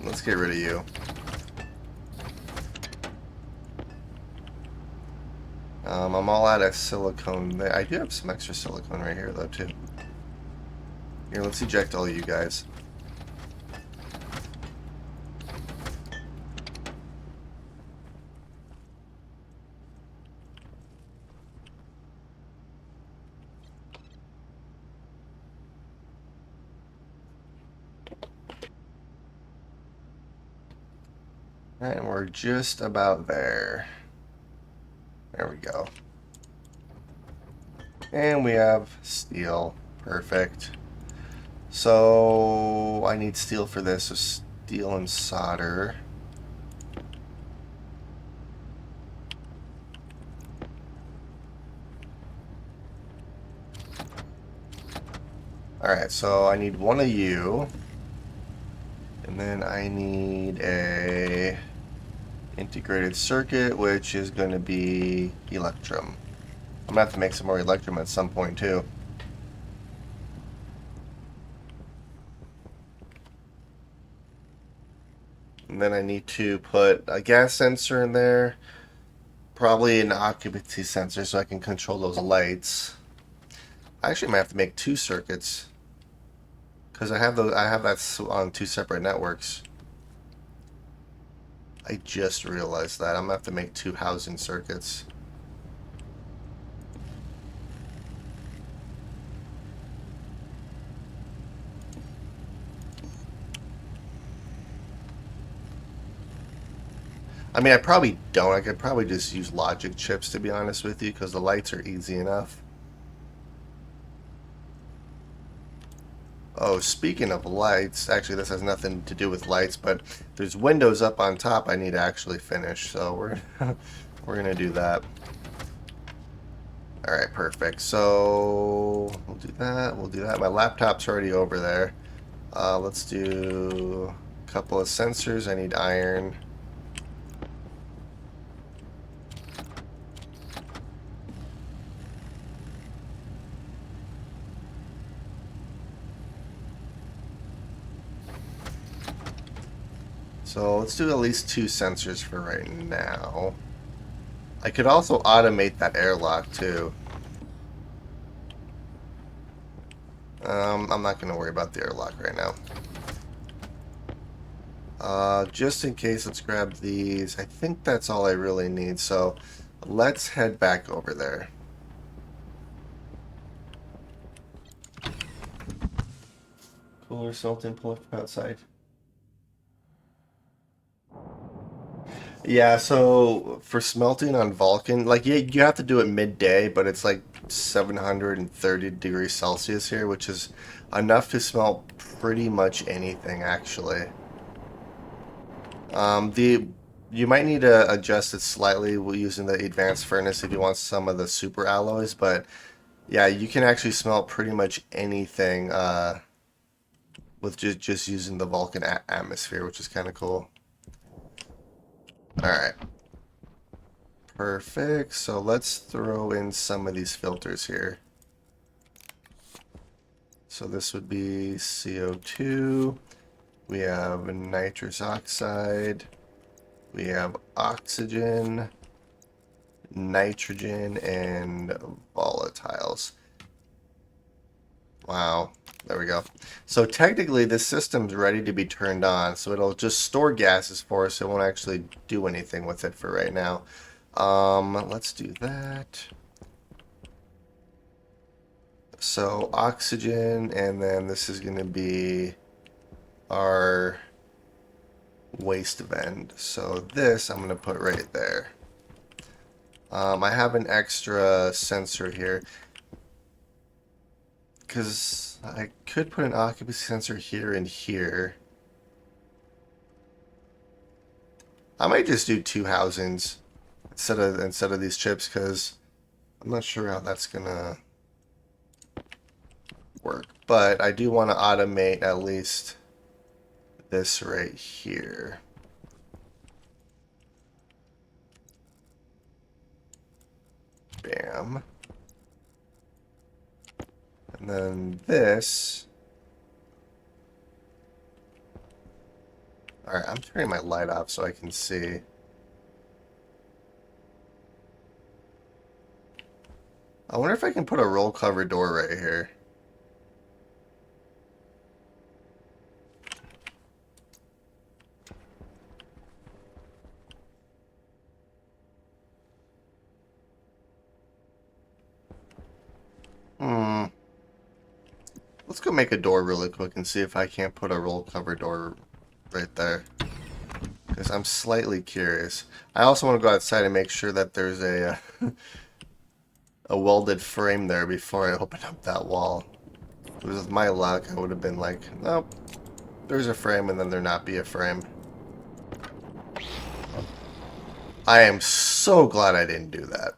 Let's get rid of you. I'm all out of silicone there. I do have some extra silicone right here, though, too. Here, let's eject all you guys. And we're just about there. There we go. And we have steel. Perfect. So I need steel for this. So steel and solder. Alright, so I need one of you. And then I need a integrated circuit, which is going to be electrum. I'm going to have to make some more electrum at some point too. And then I need to put a gas sensor in there. Probably an occupancy sensor so I can control those lights. I actually might have to make two circuits. Because I have that on two separate networks. I just realized that. I'm going to have to make two housing circuits. I mean, I probably don't. I could probably just use logic chips, to be honest with you, because the lights are easy enough. Oh, speaking of lights, actually this has nothing to do with lights, but there's windows up on top I need to actually finish, so we're gonna do that. Alright, perfect. So we'll do that, we'll do that. My laptop's already over there. Let's do a couple of sensors. I need iron. So let's do at least two sensors for right now. I could also automate that airlock too. I'm not going to worry about the airlock right now. Just in case, let's grab these. I think that's all I really need, so let's head back over there. Cooler salt and pull from outside. Yeah, so for smelting on Vulcan, like yeah, you have to do it midday, but it's like 730 degrees Celsius here, which is enough to smelt pretty much anything actually. The you might need to adjust it slightly using the advanced furnace if you want some of the super alloys, but yeah, you can actually smelt pretty much anything with just using the Vulcan atmosphere, which is kind of cool. All right. Perfect. So let's throw in some of these filters here. So this would be CO2. We have nitrous oxide. We have oxygen, nitrogen, and volatiles. Wow. There we go. So technically this system's ready to be turned on. So it'll just store gases for us. It won't actually do anything with it for right now. Let's do that. So oxygen, and then this is going to be our waste vent. So this I'm going to put right there. I have an extra sensor here because I could put an occupancy sensor here and here. I might just do two housings instead of these chips because I'm not sure how that's gonna work. But I do want to automate at least this right here. Bam. And then this. Alright, I'm turning my light off so I can see. I wonder if I can put a roll cover door right here. Let's go make a door really quick and see if I can't put a roll cover door right there. Because I'm slightly curious. I also want to go outside and make sure that there's a welded frame there before I open up that wall. With my luck, I would have been like, nope, there's a frame and then there not be a frame. I am so glad I didn't do that.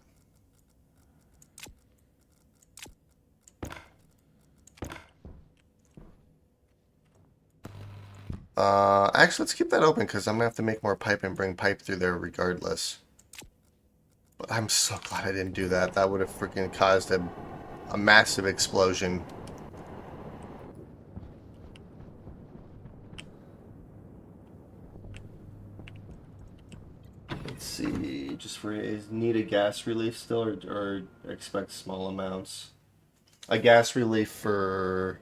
Actually, let's keep that open because I'm going to have to make more pipe and bring pipe through there regardless. But I'm so glad I didn't do that. That would have freaking caused a massive explosion. Let's see, just for is need a gas relief still or expect small amounts? A gas relief for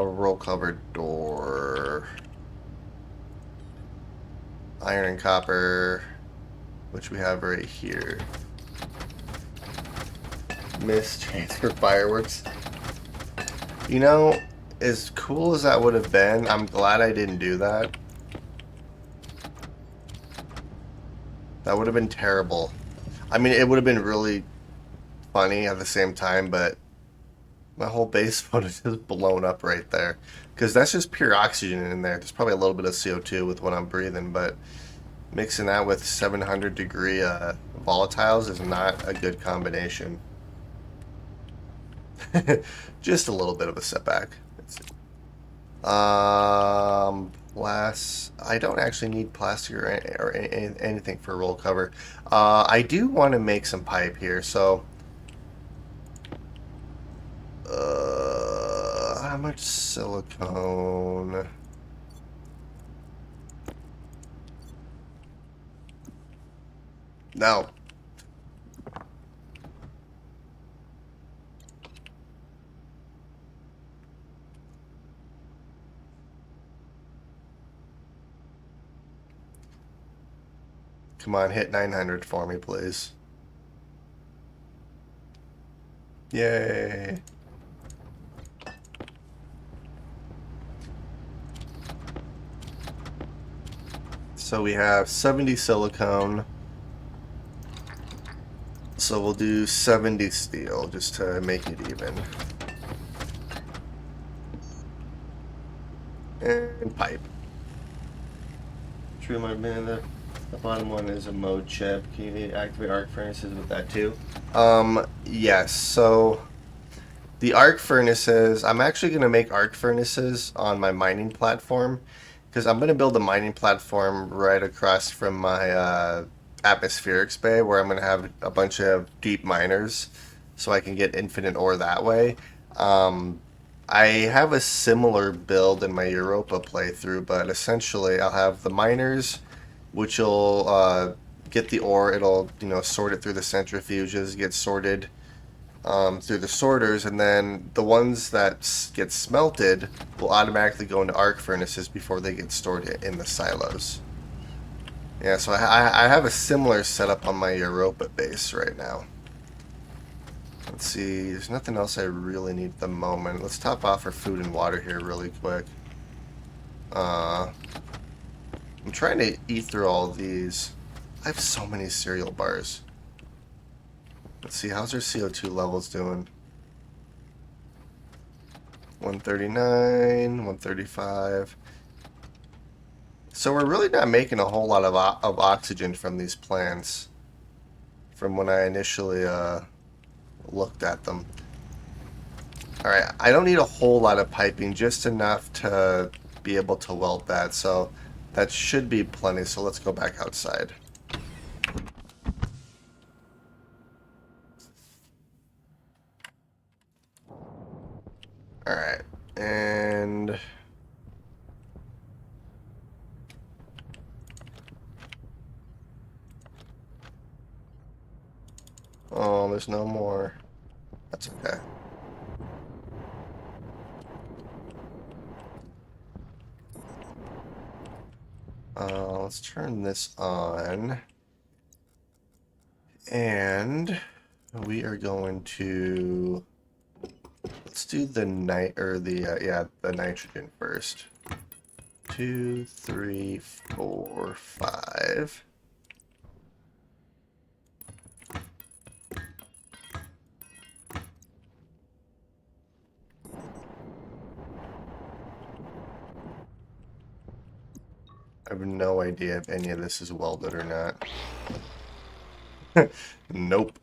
roll covered door. Iron and copper, which we have right here. Mist transfer fireworks. You know, as cool as that would have been, I'm glad I didn't do that. That would have been terrible. I mean, it would have been really funny at the same time, but my whole base would have just blown up right there. Because that's just pure oxygen in there. There's probably a little bit of CO2 with what I'm breathing, but mixing that with 700 degree volatiles is not a good combination. Just a little bit of a setback. I don't actually need plastic or anything for roll cover. I do want to make some pipe here, so how much silicone? No. Come on, hit 900 for me, please. Yay. So we have 70 silicone. So we'll do 70 steel just to make it even. And pipe. True, my man. The bottom one is a mode chip. Can you activate arc furnaces with that too? Yes. So the arc furnaces, I'm actually going to make arc furnaces on my mining platform because I'm going to build a mining platform right across from my atmospherics bay where I'm going to have a bunch of deep miners so I can get infinite ore that way. I have a similar build in my Europa playthrough, but essentially I'll have the miners, which will get the ore. It'll sort it through the centrifuges, get sorted through the sorters, and then the ones that get smelted will automatically go into arc furnaces before they get stored in the silos. Yeah, so I have a similar setup on my Europa base right now. Let's see, there's nothing else I really need at the moment. Let's top off for food and water here really quick. I'm trying to eat through all of these. I have so many cereal bars. Let's see, how's our CO2 levels doing? 139, 135. So we're really not making a whole lot of oxygen from these plants from when I initially looked at them. Alright, I don't need a whole lot of piping, just enough to be able to weld that, so that should be plenty, so let's go back outside. Alright, and oh, there's no more. That's okay. Let's turn this on. And we are going to, let's do the the nitrogen first. 2, 3, 4, 5. I have no idea if any of this is welded or not. Nope.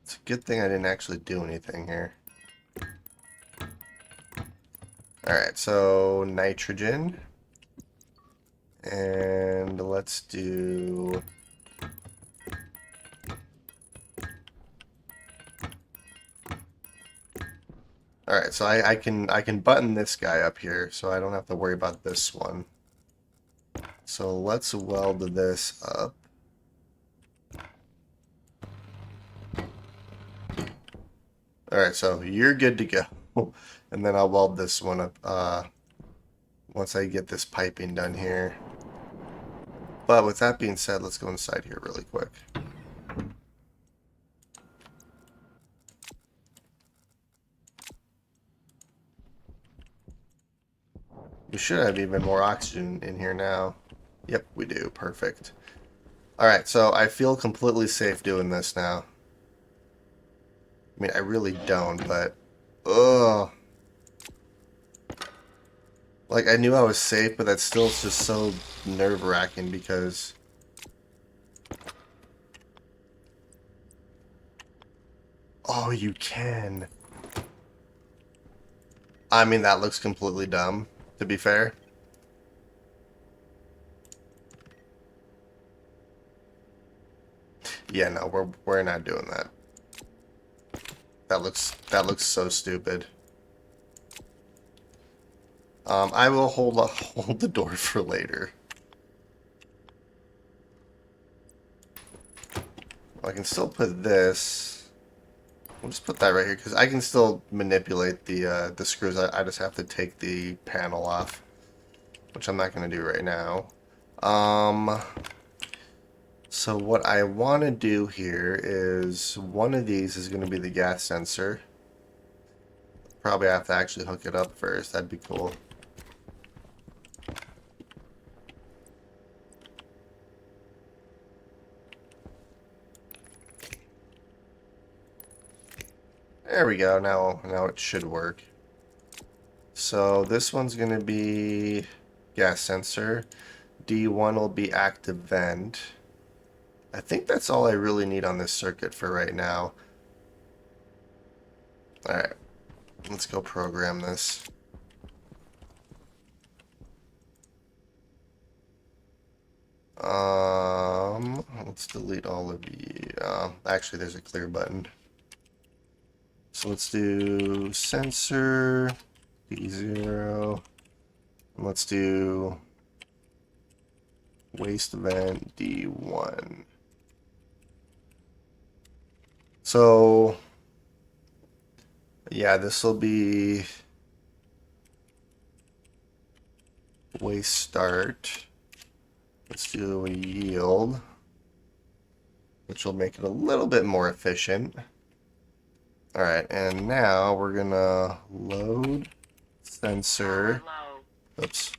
It's a good thing I didn't actually do anything here. Alright, so nitrogen. And let's do... Alright, so I can button this guy up here, so I don't have to worry about this one. So let's weld this up. Alright, so you're good to go. And then I'll weld this one up once I get this piping done here. But with that being said, let's go inside here really quick. We should have even more oxygen in here now. Yep, we do. Perfect. Alright, so I feel completely safe doing this now. I mean, I really don't, but... Ugh. Like, I knew I was safe, but that's still just so nerve-wracking because... Oh, you can. I mean, that looks completely dumb, to be fair. Yeah, no, we're not doing that. That looks so stupid. I will hold the door for later. I can still put this. We'll just put that right here because I can still manipulate the screws. I just have to take the panel off, which I'm not going to do right now. So what I want to do here is one of these is going to be the gas sensor. Probably have to actually hook it up first. That'd be cool. There we go. Now it should work. So this one's going to be gas sensor. D1 will be active vent. I think that's all I really need on this circuit for right now. Alright, let's go program this. Let's delete all of you. Actually, there's a clear button. So let's do sensor D0. And let's do waste vent D1. So yeah, this will be waste start. Let's do a yield, which will make it a little bit more efficient. Alright, and now we're gonna load sensor. Oops.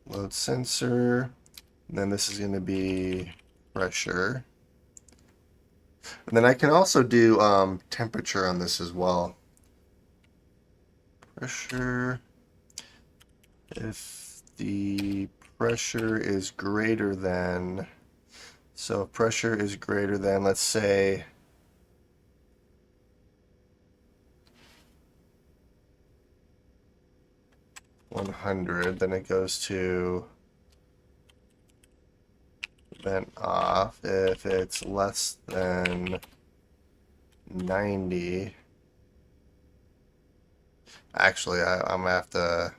Load sensor. And then this is gonna be pressure. And then I can also do temperature on this as well. Pressure. If the pressure is greater than, so if pressure is greater than, let's say, $100, then it goes to vent off. If it's less than 90, actually, I'm gonna have to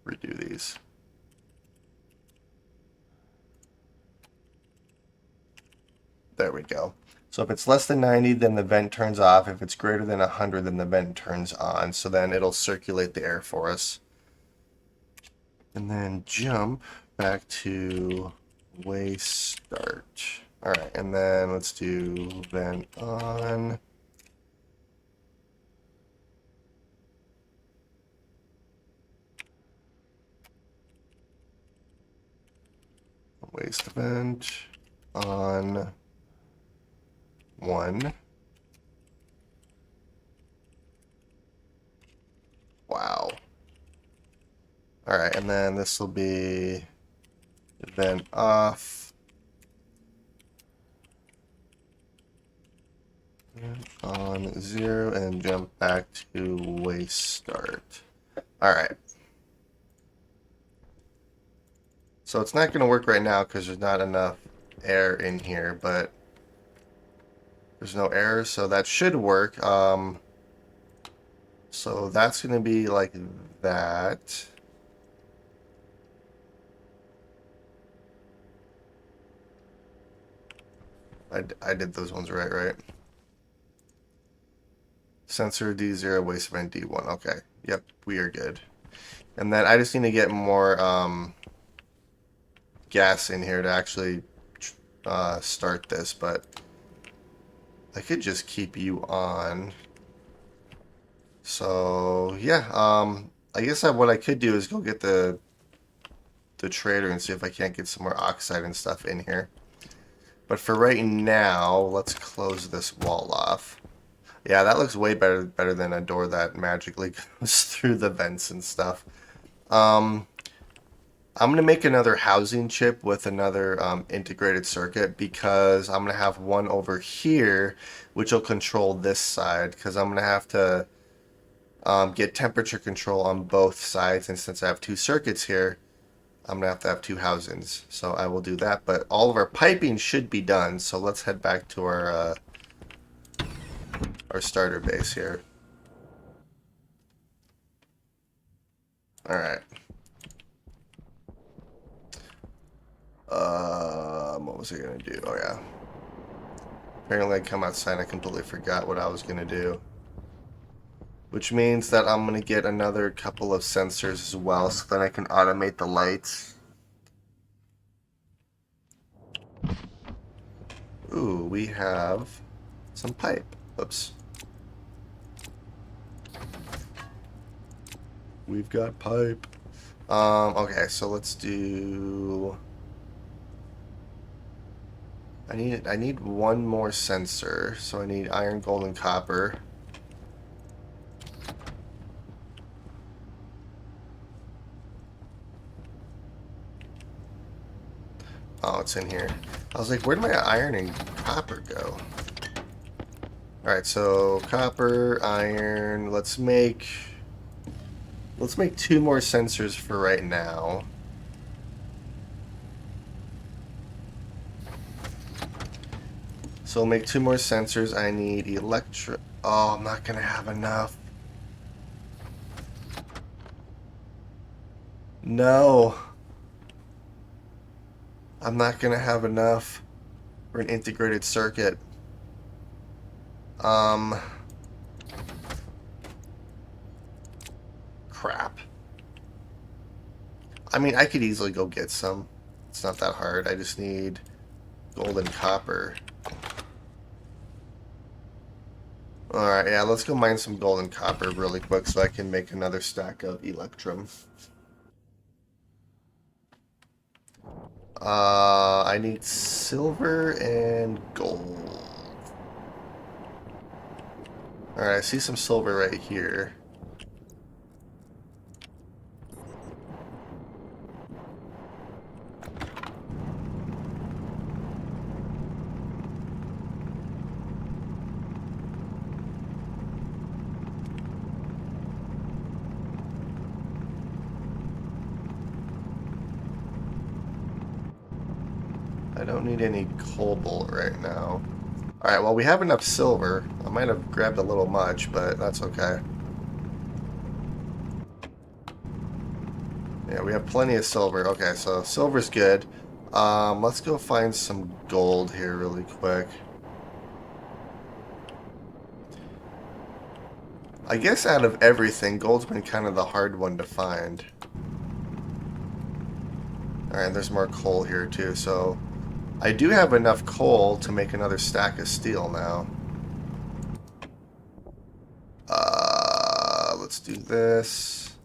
redo these. There we go. So if it's less than 90, then the vent turns off. If it's greater than 100, then the vent turns on. So then it'll circulate the air for us. And then jump back to waste start. Alright, and then let's do vent on. Waste vent on 1. Wow. Alright, and then this will be vent off. On 0 and jump back to waste start. Alright. So it's not going to work right now because there's not enough air in here, but there's no air, so that should work. So that's going to be like that. I did those ones right? Sensor D0, waste vent D1. Okay. Yep, we are good. And then I just need to get more gas in here to actually start this, but I could just keep you on. So yeah, I guess what I could do is go get the trader and see if I can't get some more oxide and stuff in here. But for right now, let's close this wall off. Yeah, that looks way better than a door that magically goes through the vents and stuff. I'm gonna make another housing chip with another integrated circuit because I'm gonna have one over here which will control this side because I'm gonna have to get temperature control on both sides, and since I have two circuits here, I'm gonna have to have two housings. So I will do that, but all of our piping should be done. So let's head back to our starter base here. All right. What was I gonna do? Oh yeah. Apparently I come outside and I completely forgot what I was gonna do. Which means that I'm gonna get another couple of sensors as well so that I can automate the lights. Ooh, we have some pipe. Oops. We've got pipe. Okay, so let's do... I need one more sensor. So I need iron, gold, and copper. Oh, it's in here. I was like, where'd my iron and copper go? Alright, so copper, iron, let's make two more sensors for right now. So we'll make two more sensors. I need oh, I'm not gonna have enough. No. I'm not gonna have enough for an integrated circuit. Crap. I mean, I could easily go get some. It's not that hard. I just need gold and copper. Alright, yeah, let's go mine some gold and copper really quick so I can make another stack of electrum. I need silver and gold. Alright, I see some silver right here. I don't need any cobalt right now. Alright, well we have enough silver. I might have grabbed a little much, but that's okay. Yeah, we have plenty of silver. Okay, so silver's good. Let's go find some gold here really quick. I guess out of everything, gold's been kind of the hard one to find. Alright, there's more coal here too, so I do have enough coal to make another stack of steel now. Let's do this.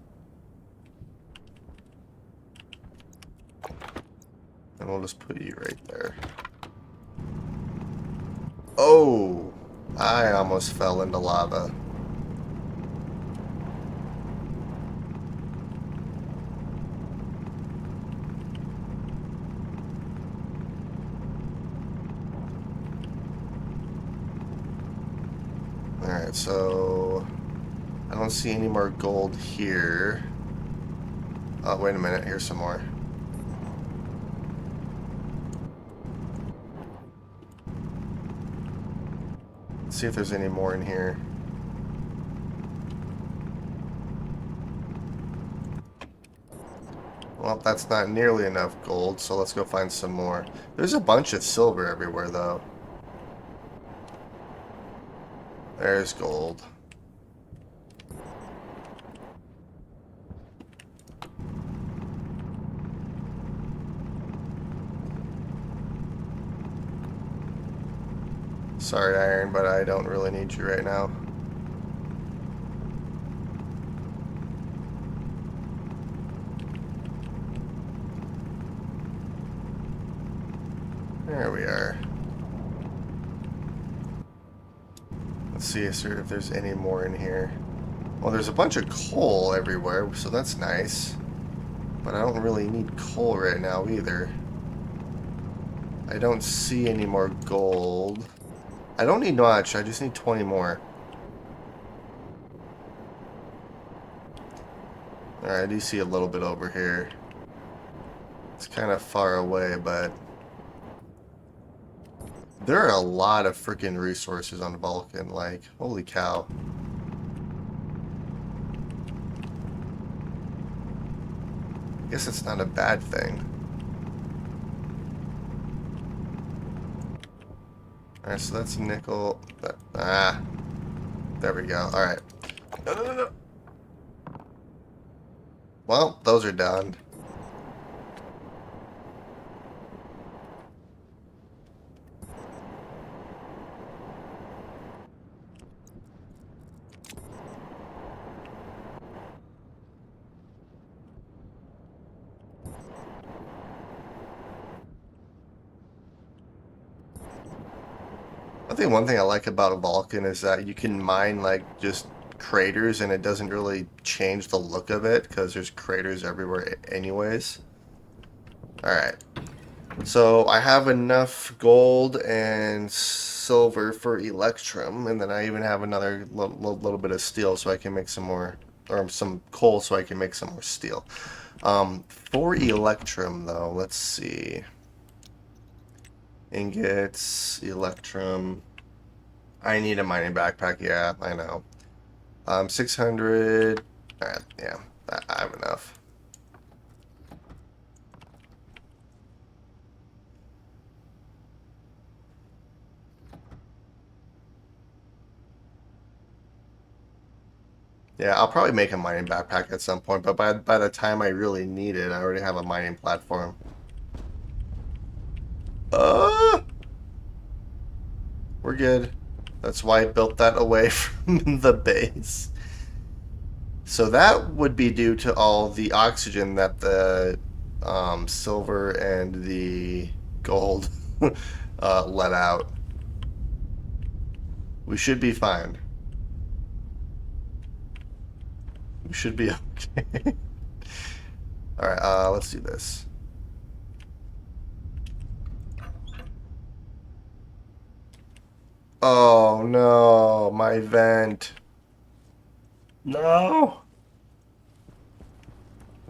And we'll just put you right there. Oh! I almost fell into lava. Alright, so I don't see any more gold here. Oh, wait a minute. Here's some more. Let's see if there's any more in here. Well, that's not nearly enough gold, so let's go find some more. There's a bunch of silver everywhere, though. There's gold. Sorry, Iron, but I don't really need you right now. There we are. Let's see if there's any more in here. Well, there's a bunch of coal everywhere, so that's nice. But I don't really need coal right now either. I don't see any more gold. I don't need much, I just need 20 more. Alright, I do see a little bit over here. It's kind of far away, but there are a lot of freaking resources on Vulcan, like, holy cow. I guess it's not a bad thing. Alright, so that's nickel. There we go. Alright. No. Well, those are done. I think one thing I like about a Vulcan is that you can mine like just craters and it doesn't really change the look of it because there's craters everywhere anyways. Alright. So I have enough gold and silver for electrum, and then I even have another little bit of steel so I can make some more, or some coal so I can make some more steel. For electrum though, let's see. Ingots, electrum. I need a mining backpack, yeah, I know. 600. Alright, yeah, I have enough. Yeah, I'll probably make a mining backpack at some point, but by the time I really need it, I already have a mining platform. We're good. That's why I built that away from the base. So that would be due to all the oxygen that the silver and the gold let out. We should be fine. We should be okay. Alright, let's do this. Oh no, my vent. No.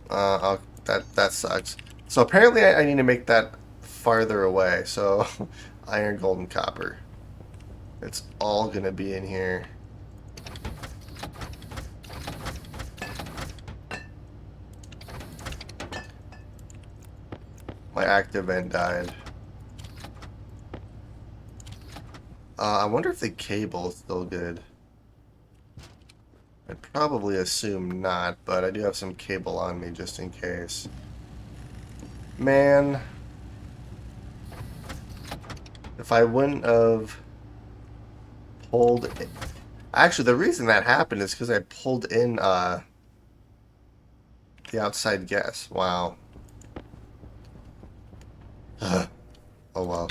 Oh, that sucks. So apparently I need to make that farther away. So iron, gold, and copper. It's all gonna be in here. My active vent died. I wonder if the cable is still good. I'd probably assume not, but I do have some cable on me just in case. Man, if I wouldn't have pulled... Actually, the reason that happened is because I pulled in the outside gas. Wow. Oh well.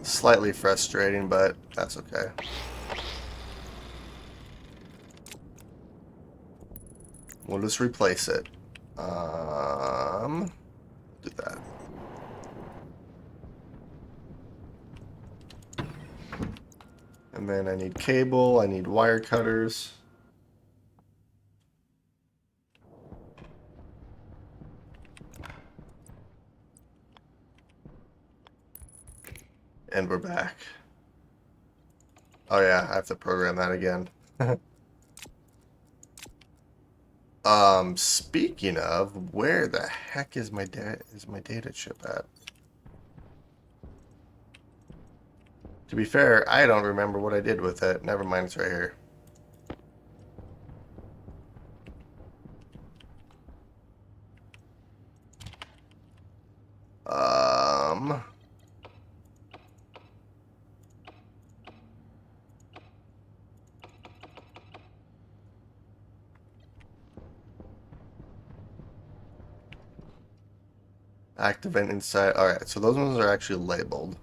Slightly frustrating, but that's okay. We'll just replace it. Do that. And then I need cable, I need wire cutters. And we're back. Oh yeah, I have to program that again. Speaking of, where the heck is my data chip at? To be fair, I don't remember what I did with it. Never mind, it's right here. Um, Activate inside. Alright, so those ones are actually labeled.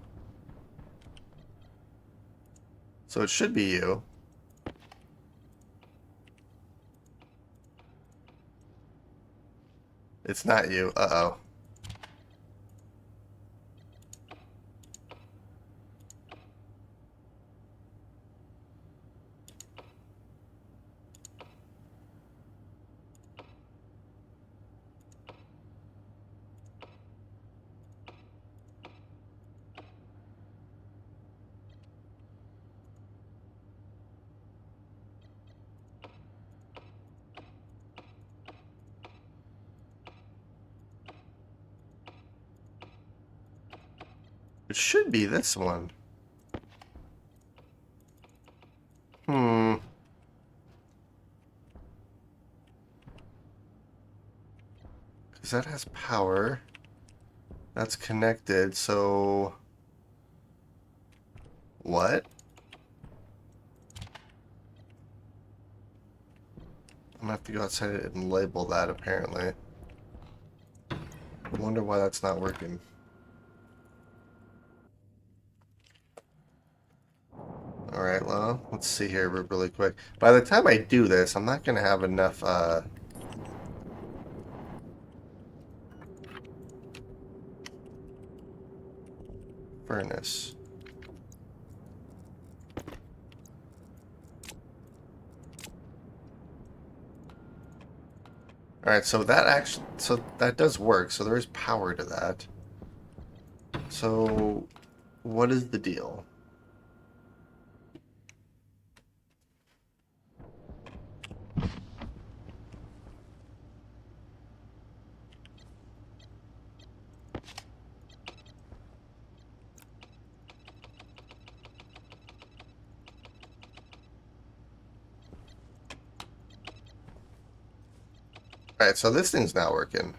So it should be you. It's not you. Uh-oh. It should be this one. Hmm. Because that has power. That's connected, so... What? I'm gonna have to go outside it and label that, apparently. I wonder why that's not working. Alright, well, let's see here really quick. By the time I do this, I'm not gonna have enough, furnace. Alright, so that does work, so there is power to that. So, what is the deal? Alright, so this thing's not working.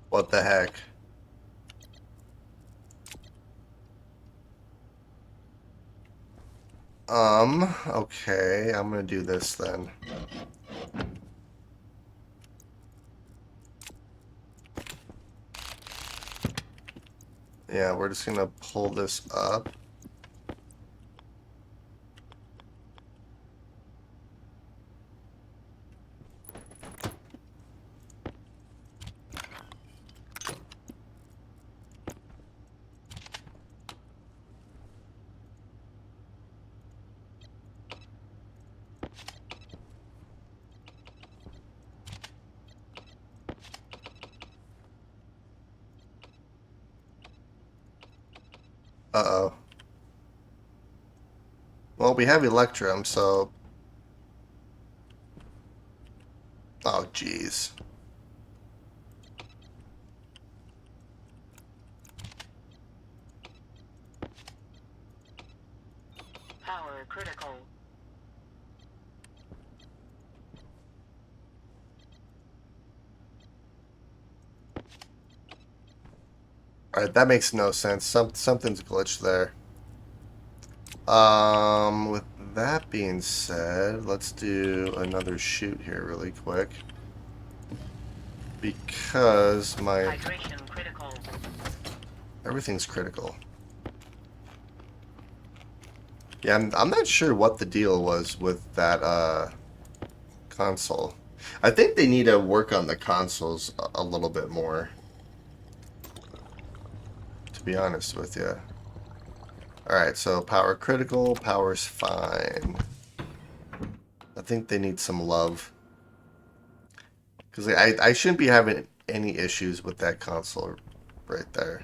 What the heck? Okay, I'm gonna do this then. Yeah, we're just gonna pull this up. Uh-oh. Well, we have Electrum, so... Oh, jeez. Power critical. Alright, that makes no sense. Something's glitched there. With that being said, let's do another shoot here really quick. Because my... Hydration critical. everything's critical. Yeah, I'm not sure what the deal was with that console. I think they need to work on the consoles a little bit more, to be honest with you. Alright, so power critical, power's fine. I think they need some love. Because I shouldn't be having any issues with that console right there.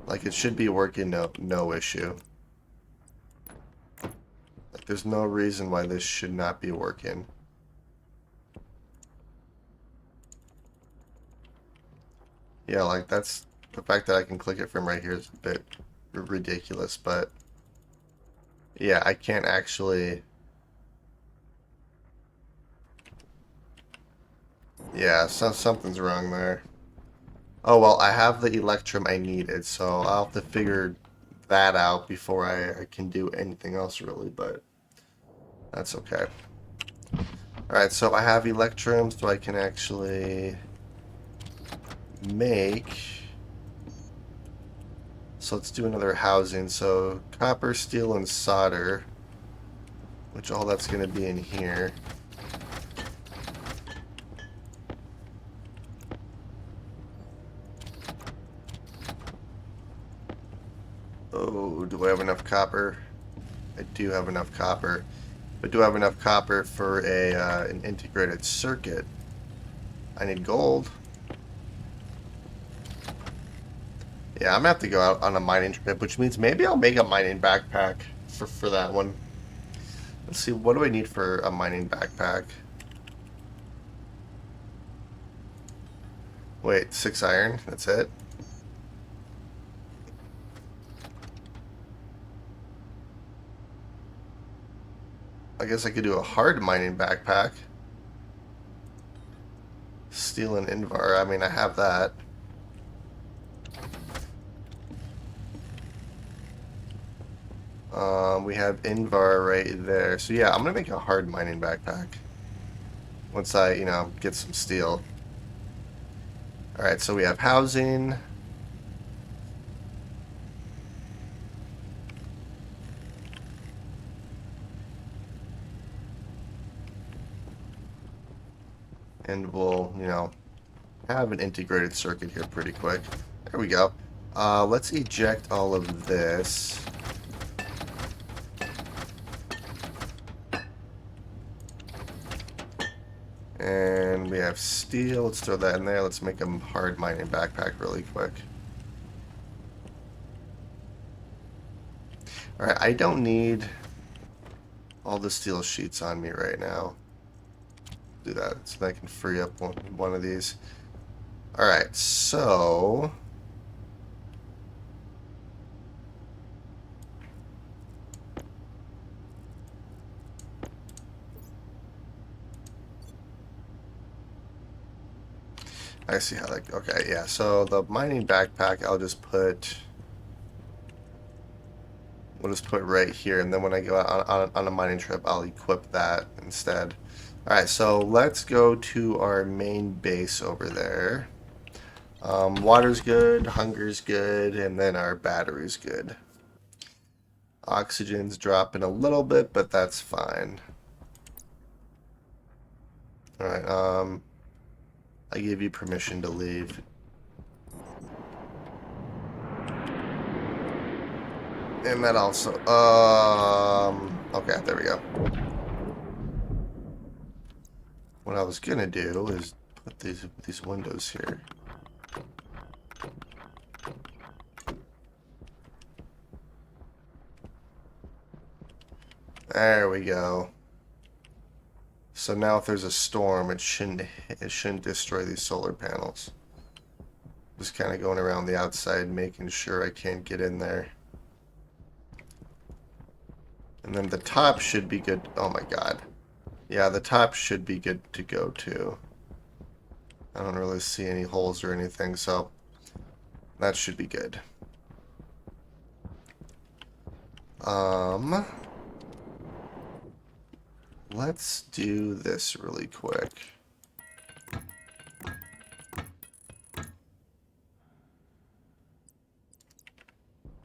Like, it should be working no issue. Like, there's no reason why this should not be working. Yeah, like, that's... the fact that I can click it from right here is a bit ridiculous, but... yeah, I can't actually... yeah, something's wrong there. Oh, well, I have the Electrum I needed, so I'll have to figure that out before I can do anything else, really, but that's okay. Alright, so I have Electrum, so I can actually make... so let's do another housing. So copper, steel, and solder, which all that's going to be in here. Oh, do I have enough copper? I do have enough copper. But do I have enough copper for an integrated circuit? I need gold. Yeah, I'm gonna have to go out on a mining trip, which means maybe I'll make a mining backpack for that one. Let's see, what do I need for a mining backpack? Wait, 6 iron? That's it? I guess I could do a hard mining backpack. Steel and Invar, I mean, I have that. We have Invar right there. So yeah, I'm gonna make a hard mining backpack. Once I, get some steel. Alright, so we have housing. And we'll, have an integrated circuit here pretty quick. There we go. Let's eject all of this. And we have steel. Let's throw that in there. Let's make a hard mining backpack really quick. Alright, I don't need all the steel sheets on me right now. Do that so that I can free up one of these. Alright, so... I see how that... okay, yeah, so the mining backpack, I'll just put... we'll just put right here, and then when I go out on a mining trip, I'll equip that instead. Alright, so let's go to our main base over there. Water's good, hunger's good, and then our battery's good. Oxygen's dropping a little bit, but that's fine. Alright, I give you permission to leave. And that also, okay, there we go. What I was gonna do is put these windows here. There we go. So now if there's a storm, it shouldn't destroy these solar panels. Just kind of going around the outside, making sure I can't get in there. And then the top should be good. Oh my god. Yeah, the top should be good to go too. I don't really see any holes or anything, so that should be good. Let's do this really quick.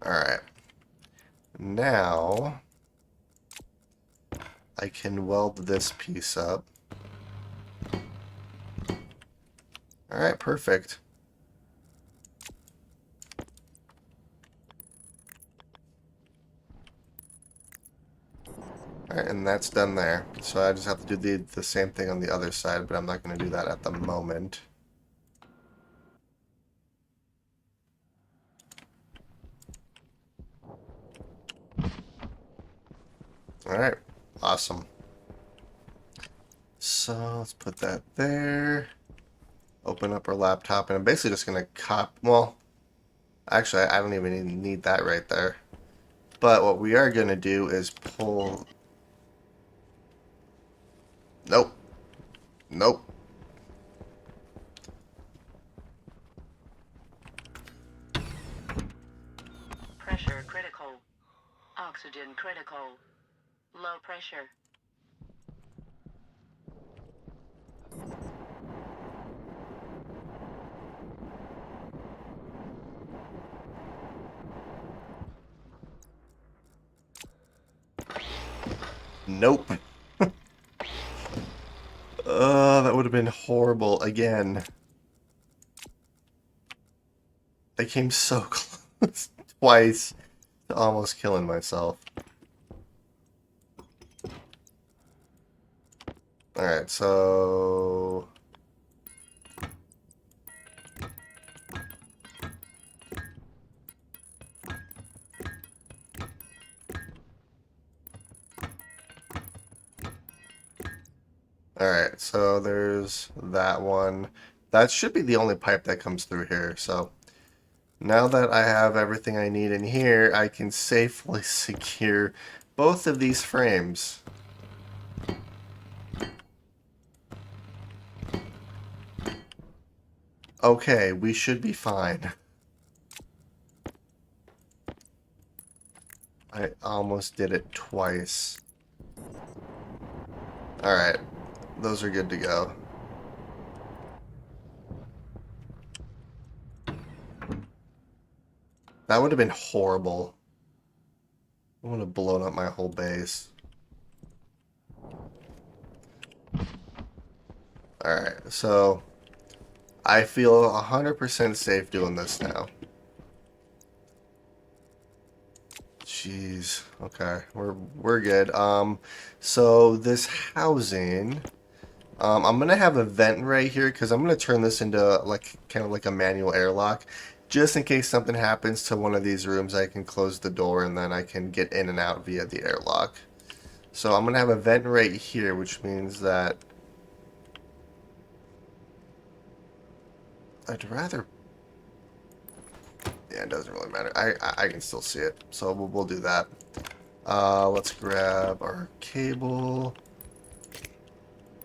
Alright. Now, I can weld this piece up. Alright, perfect. Alright, and that's done there. So I just have to do the same thing on the other side, but I'm not going to do that at the moment. Alright, awesome. So let's put that there. Open up our laptop, and I'm basically just going to well, actually I don't even need that right there. But what we are going to do is pull... Nope. Nope. Pressure critical. Oxygen critical. Low pressure. Nope. That would have been horrible again. I came so close twice to almost killing myself. Alright, so... Alright, so there's that one. That should be the only pipe that comes through here, so... Now that I have everything I need in here, I can safely secure both of these frames. Okay, we should be fine. I almost did it twice. Alright, those are good to go. That would have been horrible. I would have blown up my whole base. Alright, so I feel 100% safe doing this now. Jeez. Okay, we're good. So this housing, I'm gonna have a vent right here because I'm gonna turn this into like kind of like a manual airlock, just in case something happens to one of these rooms. I can close the door and then I can get in and out via the airlock. So I'm gonna have a vent right here, which means that I'd rather. Yeah, it doesn't really matter. I can still see it, so we'll do that. Let's grab our cable,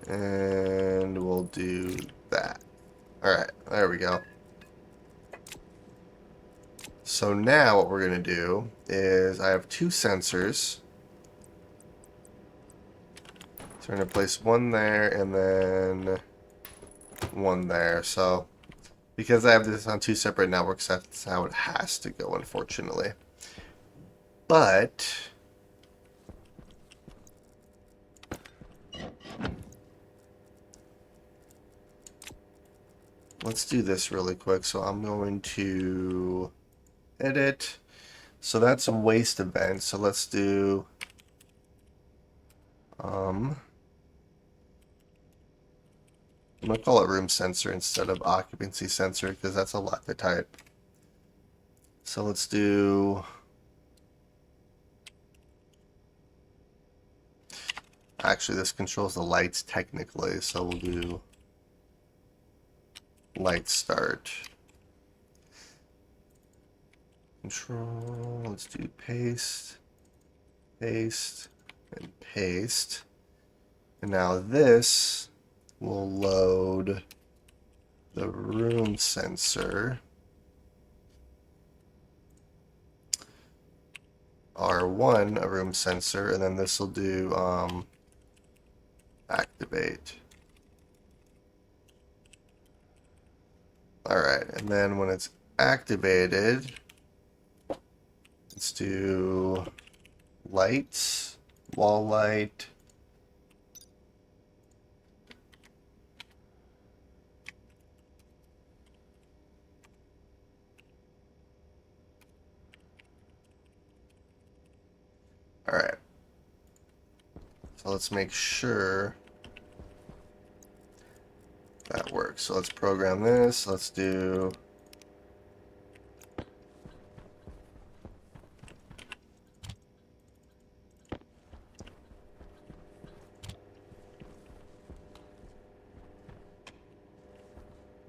and we'll do that. Alright, there we go. So now what we're going to do is I have two sensors. So we're going to place one there and then one there. So because I have this on two separate networks, that's how it has to go, unfortunately. But let's do this really quick. So I'm going to edit. So that's a waste event. So let's do I'm gonna call it room sensor instead of occupancy sensor because that's a lot to type. So let's do Actually, this controls the lights technically, so we'll do light start. Control, let's do paste, paste, and paste. And now this will load the room sensor. R1, a room sensor, and then this will do activate. Alright, and then when it's activated, let's do lights, wall light. Alright, so let's make sure that works. So let's program this. Let's do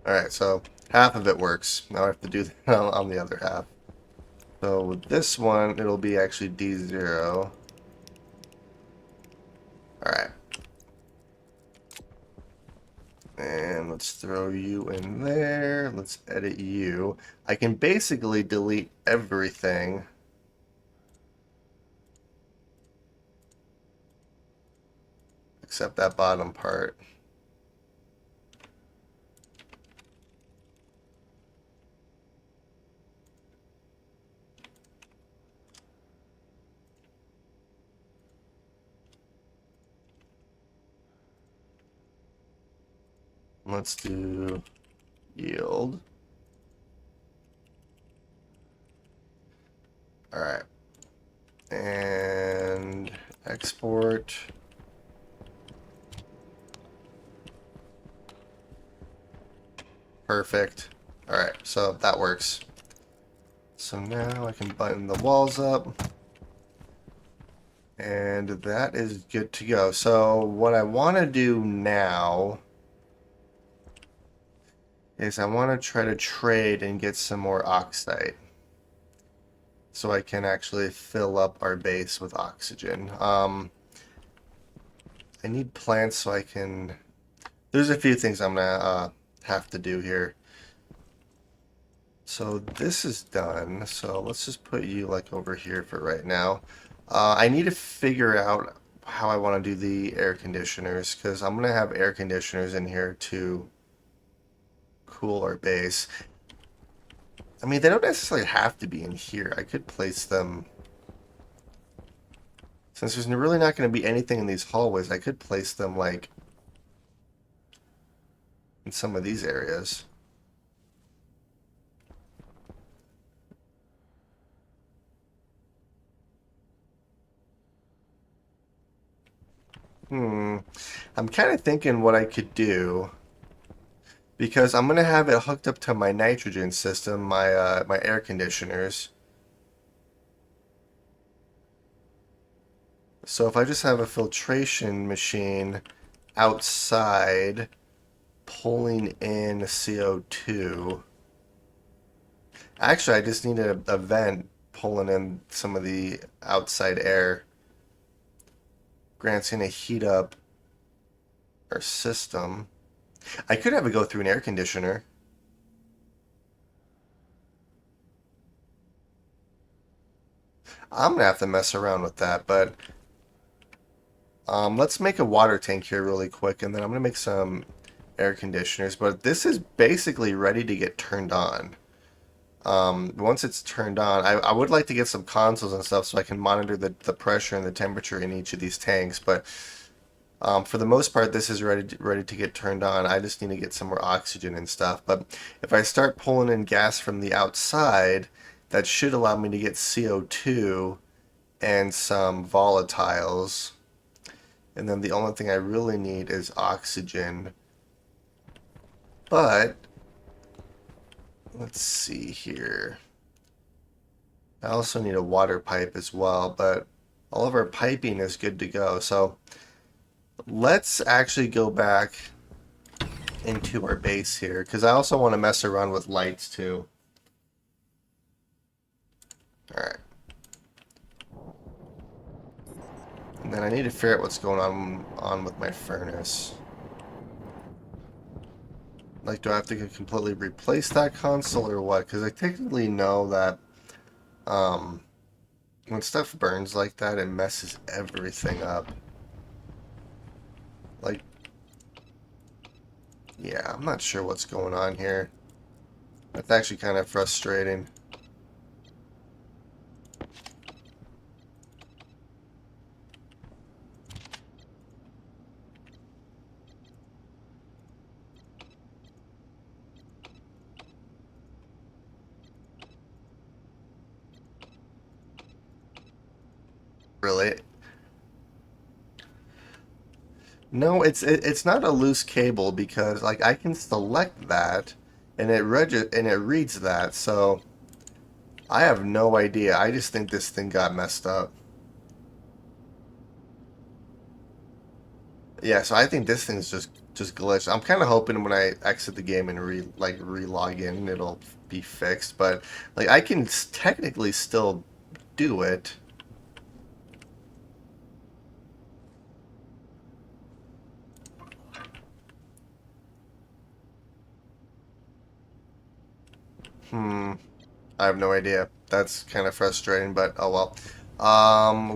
Alright, so half of it works. Now I have to do that on the other half. So with this one, it'll be actually D0. Alright. And let's throw you in there. Let's edit you. I can basically delete everything except that bottom part. Let's do yield. Alright. And export. Perfect. Alright, so that works. So now I can button the walls up. And that is good to go. So what I want to do now is I want to try to trade and get some more oxide. So I can actually fill up our base with oxygen. I need plants so I can... There's a few things I'm going to have to do here. So this is done. So let's just put you like over here for right now. I need to figure out how I want to do the air conditioners because I'm going to have air conditioners in here to cool our base. I mean, they don't necessarily have to be in here. I could place them... Since there's really not going to be anything in these hallways, I could place them, like, in some of these areas. I'm kind of thinking what I could do... Because I'm going to have it hooked up to my nitrogen system, my air conditioners. So if I just have a filtration machine outside pulling in CO2. Actually, I just need a vent pulling in some of the outside air. Grant's going to heat up our system. I could have it go through an air conditioner. I'm going to have to mess around with that, but let's make a water tank here really quick, and then I'm going to make some air conditioners. But this is basically ready to get turned on. Once it's turned on, I would like to get some consoles and stuff so I can monitor the pressure and the temperature in each of these tanks, but for the most part, this is ready to get turned on. I just need to get some more oxygen and stuff. But if I start pulling in gas from the outside, that should allow me to get CO2 and some volatiles. And then the only thing I really need is oxygen. But let's see here. I also need a water pipe as well, but all of our piping is good to go. So Let's actually go back into our base here, because I also want to mess around with lights too. Alright. And then I need to figure out what's going on with my furnace. Like, do I have to completely replace that console or what? Because I technically know that when stuff burns like that, it messes everything up. Like, yeah, I'm not sure what's going on here. That's actually kind of frustrating. Really? No, it's not a loose cable because like I can select that and it reads that. So I have no idea. I just think this thing got messed up. Yeah, so I think this thing's just glitched. I'm kind of hoping when I exit the game and re-log in, it'll be fixed. But like I can technically still do it. Hmm. I have no idea. That's kind of frustrating, but oh well.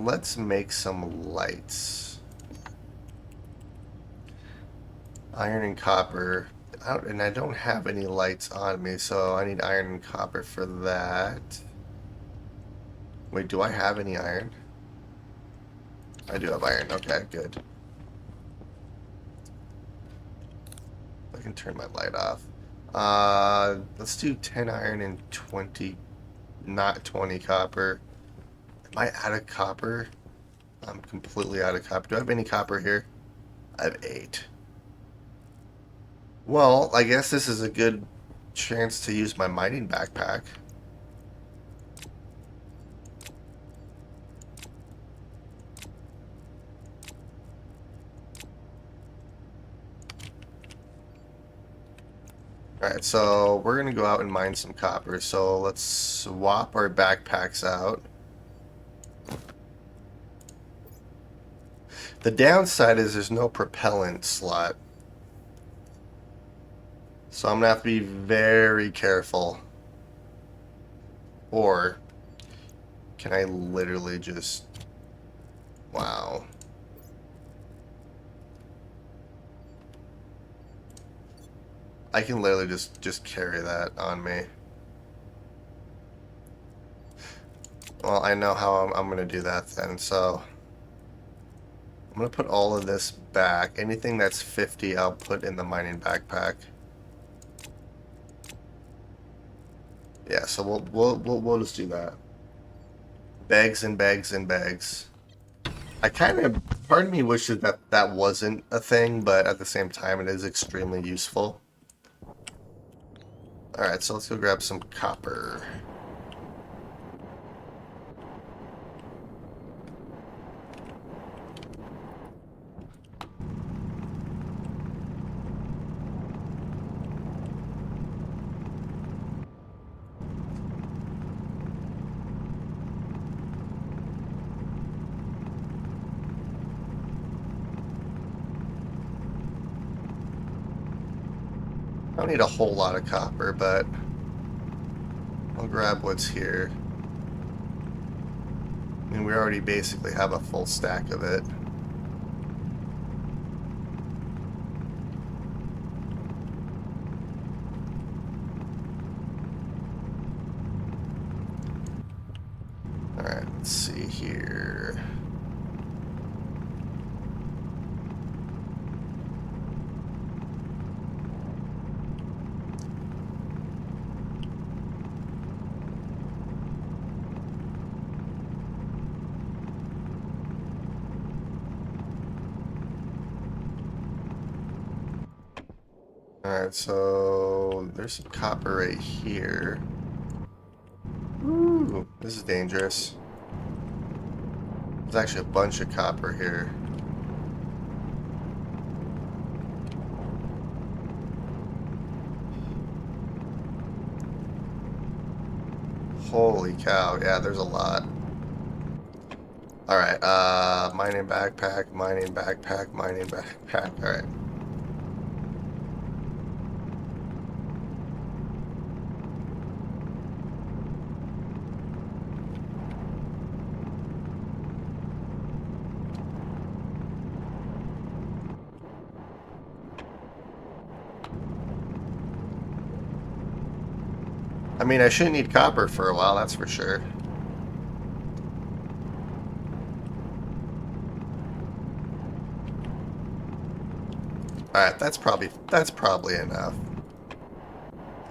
Let's make some lights. Iron and copper. And I don't have any lights on me, so I need iron and copper for that. Wait, do I have any iron? I do have iron. Okay, good. I can turn my light off. Let's do 10 iron and 20, not 20 copper. Am I out of copper? I'm completely out of copper. Do I have any copper here? I have 8. Well, I guess this is a good chance to use my mining backpack. Alright, so we're going to go out and mine some copper. So let's swap our backpacks out. The downside is there's no propellant slot. So I'm going to have to be very careful. Or can I literally just... Wow. I can literally just carry that on me. Well, I know how I'm going to do that then, so... I'm going to put all of this back. Anything that's 50, I'll put in the mining backpack. Yeah, so we'll just do that. Bags and bags and bags. I kind of, part of me wishes that that wasn't a thing, but at the same time, it is extremely useful. Alright, so let's go grab some copper. I don't need a whole lot of copper, but I'll grab what's here. I mean, we already basically have a full stack of it. Alright, let's see here. Alright, so there's some copper right here. Ooh, this is dangerous. There's actually a bunch of copper here. Holy cow. Yeah, there's a lot. Alright, mining backpack, mining backpack, mining backpack. Alright. I mean, I shouldn't need copper for a while, that's for sure. Alright, that's probably enough.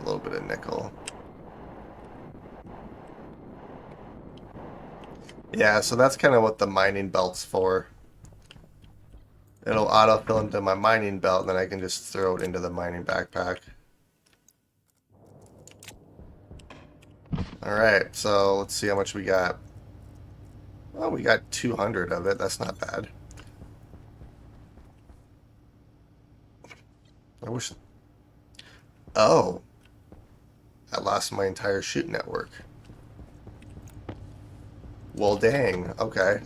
A little bit of nickel. Yeah, so that's kind of what the mining belt's for. It'll autofill into my mining belt, and then I can just throw it into the mining backpack. Alright, so let's see how much we got. Well, we got 200 of it. That's not bad. I wish... Oh. I lost my entire chute network. Well, dang. Okay.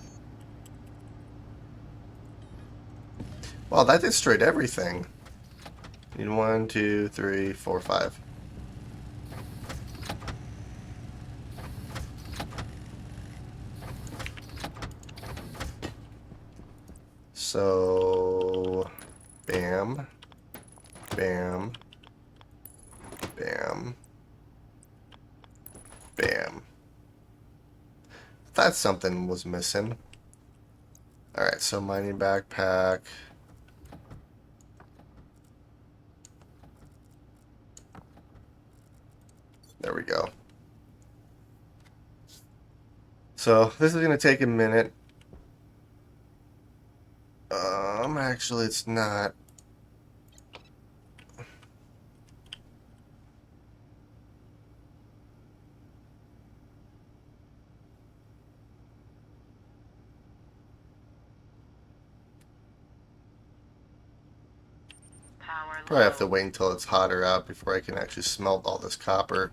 Well, that destroyed everything. Need 1, 2, 3, 4, 5. So... Bam. Bam. Bam. Bam. Thought something was missing. Alright, so mining backpack. There we go. So, this is going to take a minute. Actually, it's not. Probably have to wait until it's hotter out before I can actually smelt all this copper.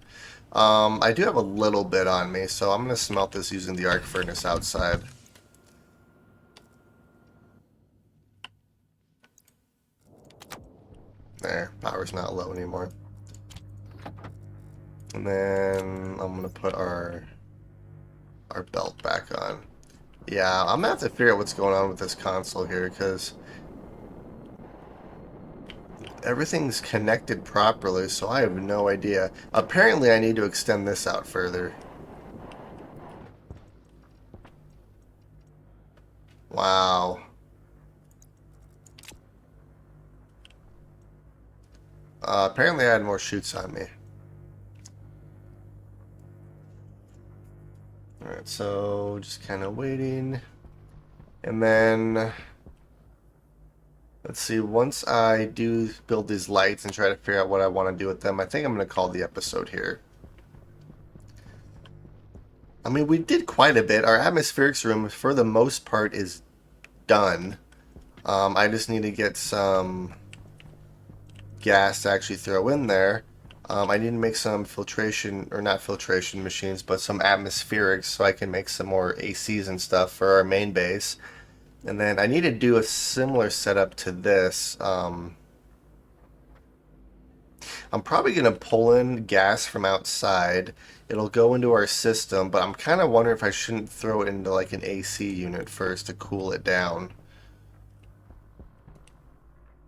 I do have a little bit on me, so I'm going to smelt this using the arc furnace outside. There, power's not low anymore. And then I'm going to put our belt back on. Yeah, I'm going to have to figure out what's going on with this console here, because everything's connected properly, so I have no idea. Apparently, I need to extend this out further. Wow. Apparently, I had more chutes on me. Alright, so just kind of waiting. And then, let's see, once I do build these lights and try to figure out what I want to do with them, I think I'm going to call the episode here. I mean, we did quite a bit. Our atmospherics room, for the most part, is done. I just need to get some gas to actually throw in there. I need to make some filtration, or not filtration machines, but some atmospherics so I can make some more ACs and stuff for our main base. And then I need to do a similar setup to this. I'm probably going to pull in gas from outside. It'll go into our system, but I'm kind of wondering if I shouldn't throw it into like an AC unit first to cool it down.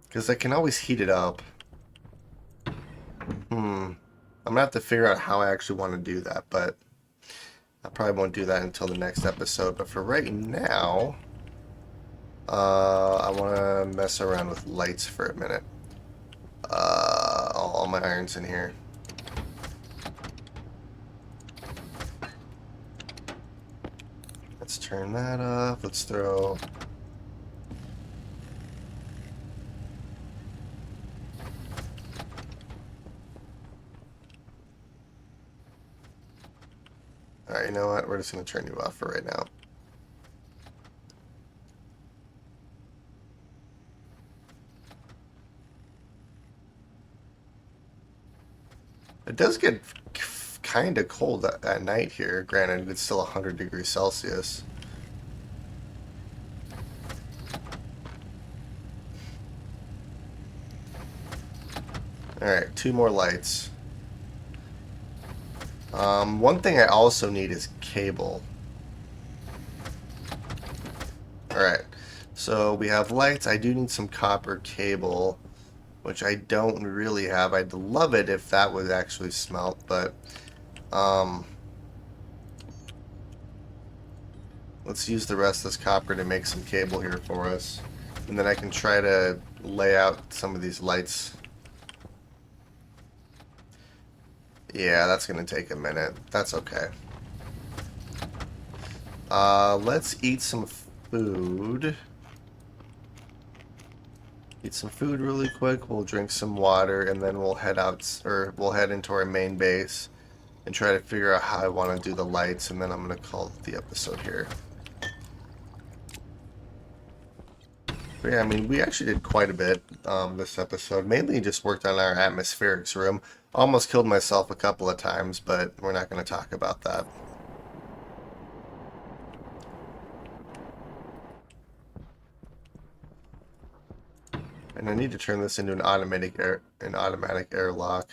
Because I can always heat it up. I'm going to have to figure out how I actually want to do that, but I probably won't do that until the next episode. But for right now, I want to mess around with lights for a minute. All my iron's in here. Let's turn that off. Let's throw... Alright, you know what? We're just going to turn you off for right now. It does get kind of cold at night here. Granted, it's still 100 degrees Celsius. Alright, 2 more lights. One thing I also need is cable. Alright, so we have lights. I do need some copper cable, which I don't really have. I'd love it if that was actually smelt, but let's use the rest of this copper to make some cable here for us. And then I can try to lay out some of these lights. Yeah, that's going to take a minute. That's okay. Let's eat some food. Eat some food really quick. We'll drink some water, and then we'll head out, or we'll head into our main base and try to figure out how I want to do the lights, and then I'm going to call the episode here. But yeah, I mean, we actually did quite a bit this episode. Mainly just worked on our atmospherics room. Almost killed myself a couple of times, but we're not going to talk about that. And I need to turn this into an automatic airlock.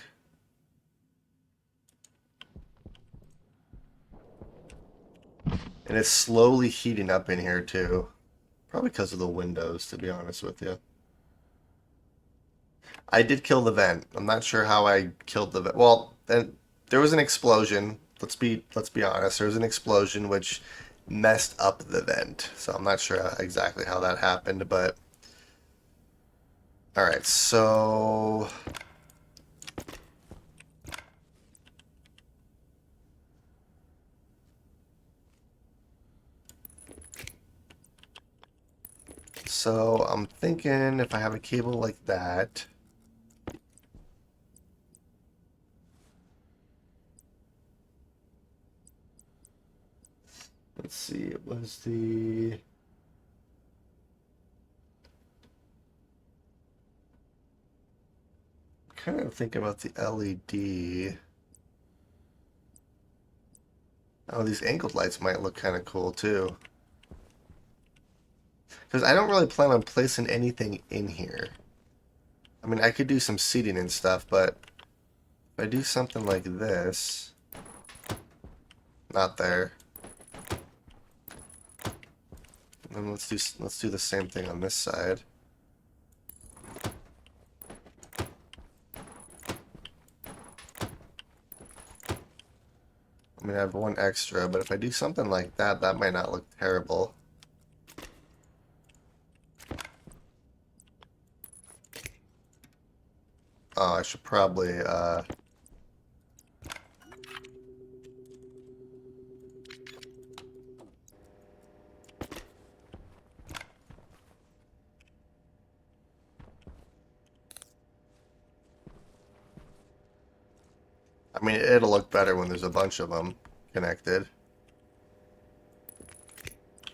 And it's slowly heating up in here too. Probably because of the windows, to be honest with you. I did kill the vent. I'm not sure how I killed the vent. Well, then there was an explosion. Let's be honest. There was an explosion which messed up the vent. So I'm not sure exactly how that happened, but all right. So I'm thinking if I have a cable like that. Let's see, it was the... I'm kind of thinking about the LED. Oh, these angled lights might look kind of cool too. Because I don't really plan on placing anything in here. I mean, I could do some seating and stuff, but if I do something like this... Not there. And let's do the same thing on this side. I mean, I have one extra, but if I do something like that, that might not look terrible. Oh, I should probably, I mean, it'll look better when there's a bunch of them connected.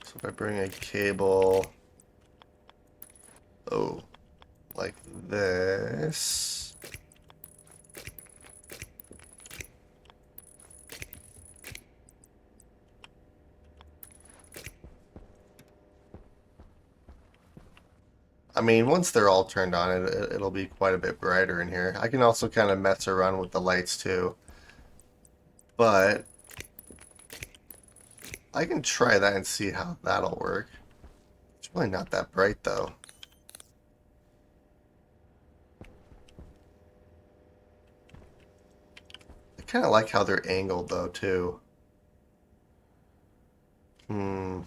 So if I bring a cable, oh, like this. I mean, once they're all turned on, it'll be quite a bit brighter in here. I can also kind of mess around with the lights too. But I can try that and see how that'll work. It's really not that bright though. I kind of like how they're angled though too. Hmm.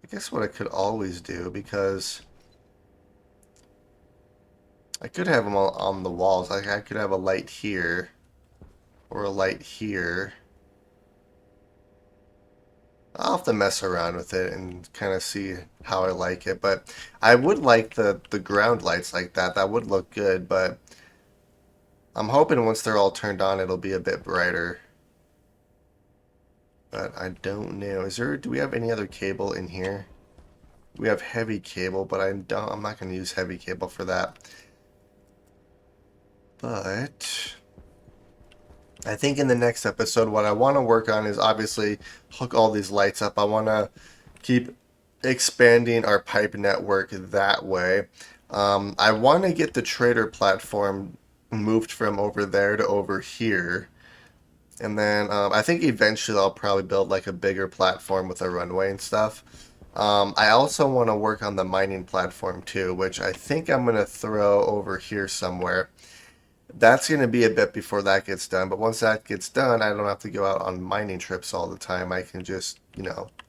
I guess what I could always do, because I could have them all on the walls. Like I could have a light here or a light here. I'll have to mess around with it and kind of see how I like it. But I would like the ground lights like that. That would look good, but I'm hoping once they're all turned on, it'll be a bit brighter. but I don't know. Do we have any other cable in here? We have heavy cable, but I'm not going to use heavy cable for that. But I think in the next episode, what I want to work on is obviously hook all these lights up. I want to keep expanding our pipe network that way. I want to get the trader platform moved from over there to over here. And then I think eventually I'll probably build like a bigger platform with a runway and stuff. I also want to work on the mining platform too, which I think I'm going to throw over here somewhere. That's going to be a bit before that gets done, but once that gets done, I don't have to go out on mining trips all the time. I can just,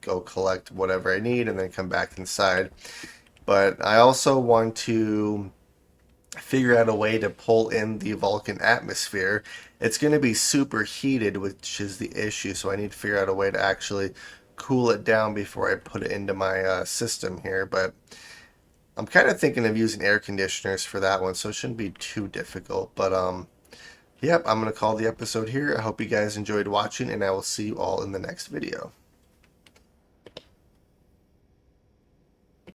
go collect whatever I need and then come back inside. But I also want to figure out a way to pull in the Vulcan atmosphere. It's going to be super heated, which is the issue, so I need to figure out a way to actually cool it down before I put it into my system here. But I'm kind of thinking of using air conditioners for that one, so it shouldn't be too difficult. But yep, I'm going to call the episode here. I hope you guys enjoyed watching, and I will see you all in the next video.